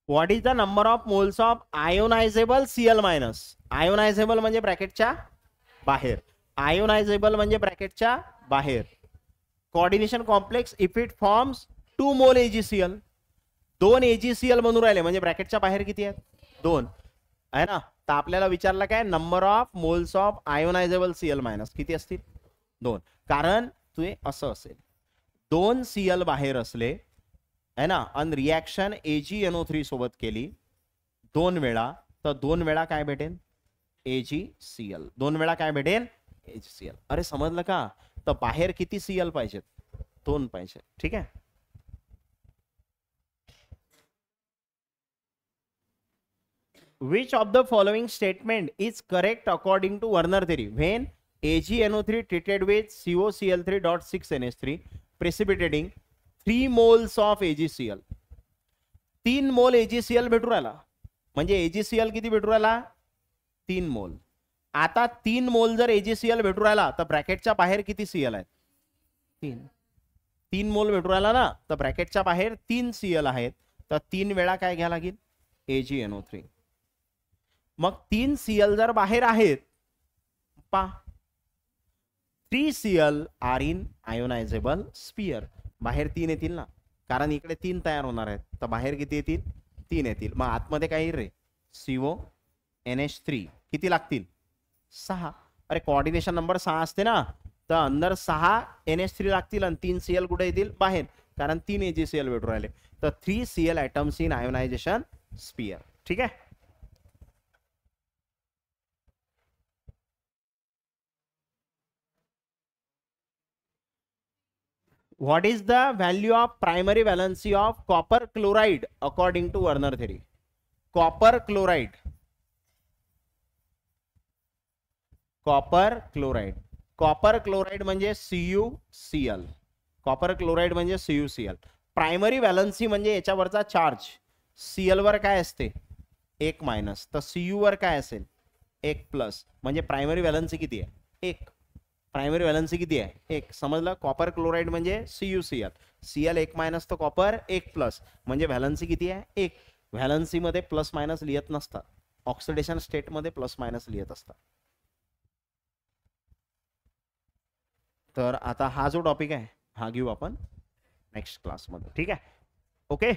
What is the number of moles of ionisable Cl minus. Ionisable म्हणजे ब्रॅकेटच्या बाहेर, आयोनायझेबल म्हणजे ब्रॅकेटच्या बाहेर. Coordination complex if it forms 2 mole AgCl. 2 AgCl बनून राहिले म्हणजे ब्रॅकेटच्या बाहेर किती आहेत 2 आहे ना. तर आपल्याला विचारलं काय number of moles of ionisable Cl minus किती असतील 2. कारण ते असं असेल 2 Cl बाहेर असले है ना आणि रिॲक्शन AgNO3 सोबत केली 2 वेळा, तर 2 वेळा काय भेटेल AgCl. 2 वेळा काय भेटेल AgCl. अरे समजलं का. तर बाहेर किती Cl पाहिजेत 2 पाहिजे. ठीक आहे. Which of the following statement is correct according to Werner theory when AgNO3 treated with COCl3.6 NH3 precipitating 3 moles of AgCl. 3 मोल AgCl भेटू राहिला म्हणजे AgCl किती भेटू राहिला 3 मोल. आता 3 मोल जर AgCl भेटू राहिला तर ब्रॅकेटच्या बाहेर किती Cl आहेत 3 मोल भेटू राहिला ना, तर ब्रॅकेटच्या बाहेर 3 Cl आहेत. तर 3 वेळा काय घ्यायला लागेल AgNO3. मग 3 Cl जर बाहेर आहेत पा 3 Cl आर इन आयोनायझेबल स्पियर. बाहेर 3 येतील ना, कारण इकडे 3 तयार होणार आहेत. तर बाहेर किती येतील 3 येतील. मग आतमध्ये काय येईल रे CO NH3 किती लागतील 6. अरे कोऑर्डिनेशन नंबर 6 असते ना, तर अंदर 6 NH3 लागतील आणि 3 Cl कुठे येतील बाहेर, कारण 3 AgCl भेटू राहिले. तर 3 Cl atoms in ionisation sphere. ठीक आहे. What is the value of primary valency of copper chloride according to Werner theory? Copper chloride. Copper chloride म्हणजे CuCl. कॉपर क्लोराइड म्हणजे CuCl. प्रायमरी व्हॅलन्सी म्हणजे याच्यावरचा चार्ज. Cl वर काय असते 1 minus, तर Cu वर काय असेल 1 प्लस. म्हणजे प्रायमरी व्हॅलन्सी किती आहे 1. प्रायमरी व्हॅलन्सी किती आहे 1. समजलं. कॉपर क्लोराइड म्हणजे CuCl. Cl 1 मायनस तर कॉपर 1 प्लस, म्हणजे व्हॅलन्सी किती आहे 1. व्हॅलन्सी मध्ये प्लस मायनस लिहित नसतात, ऑक्सिडेशन स्टेट मध्ये प्लस मायनस लिहित असतात. तर आता हा जो टॉपिक आहे हा घेऊ आपण नेक्स्ट क्लासमध्ये. ठीक आहे. ओके.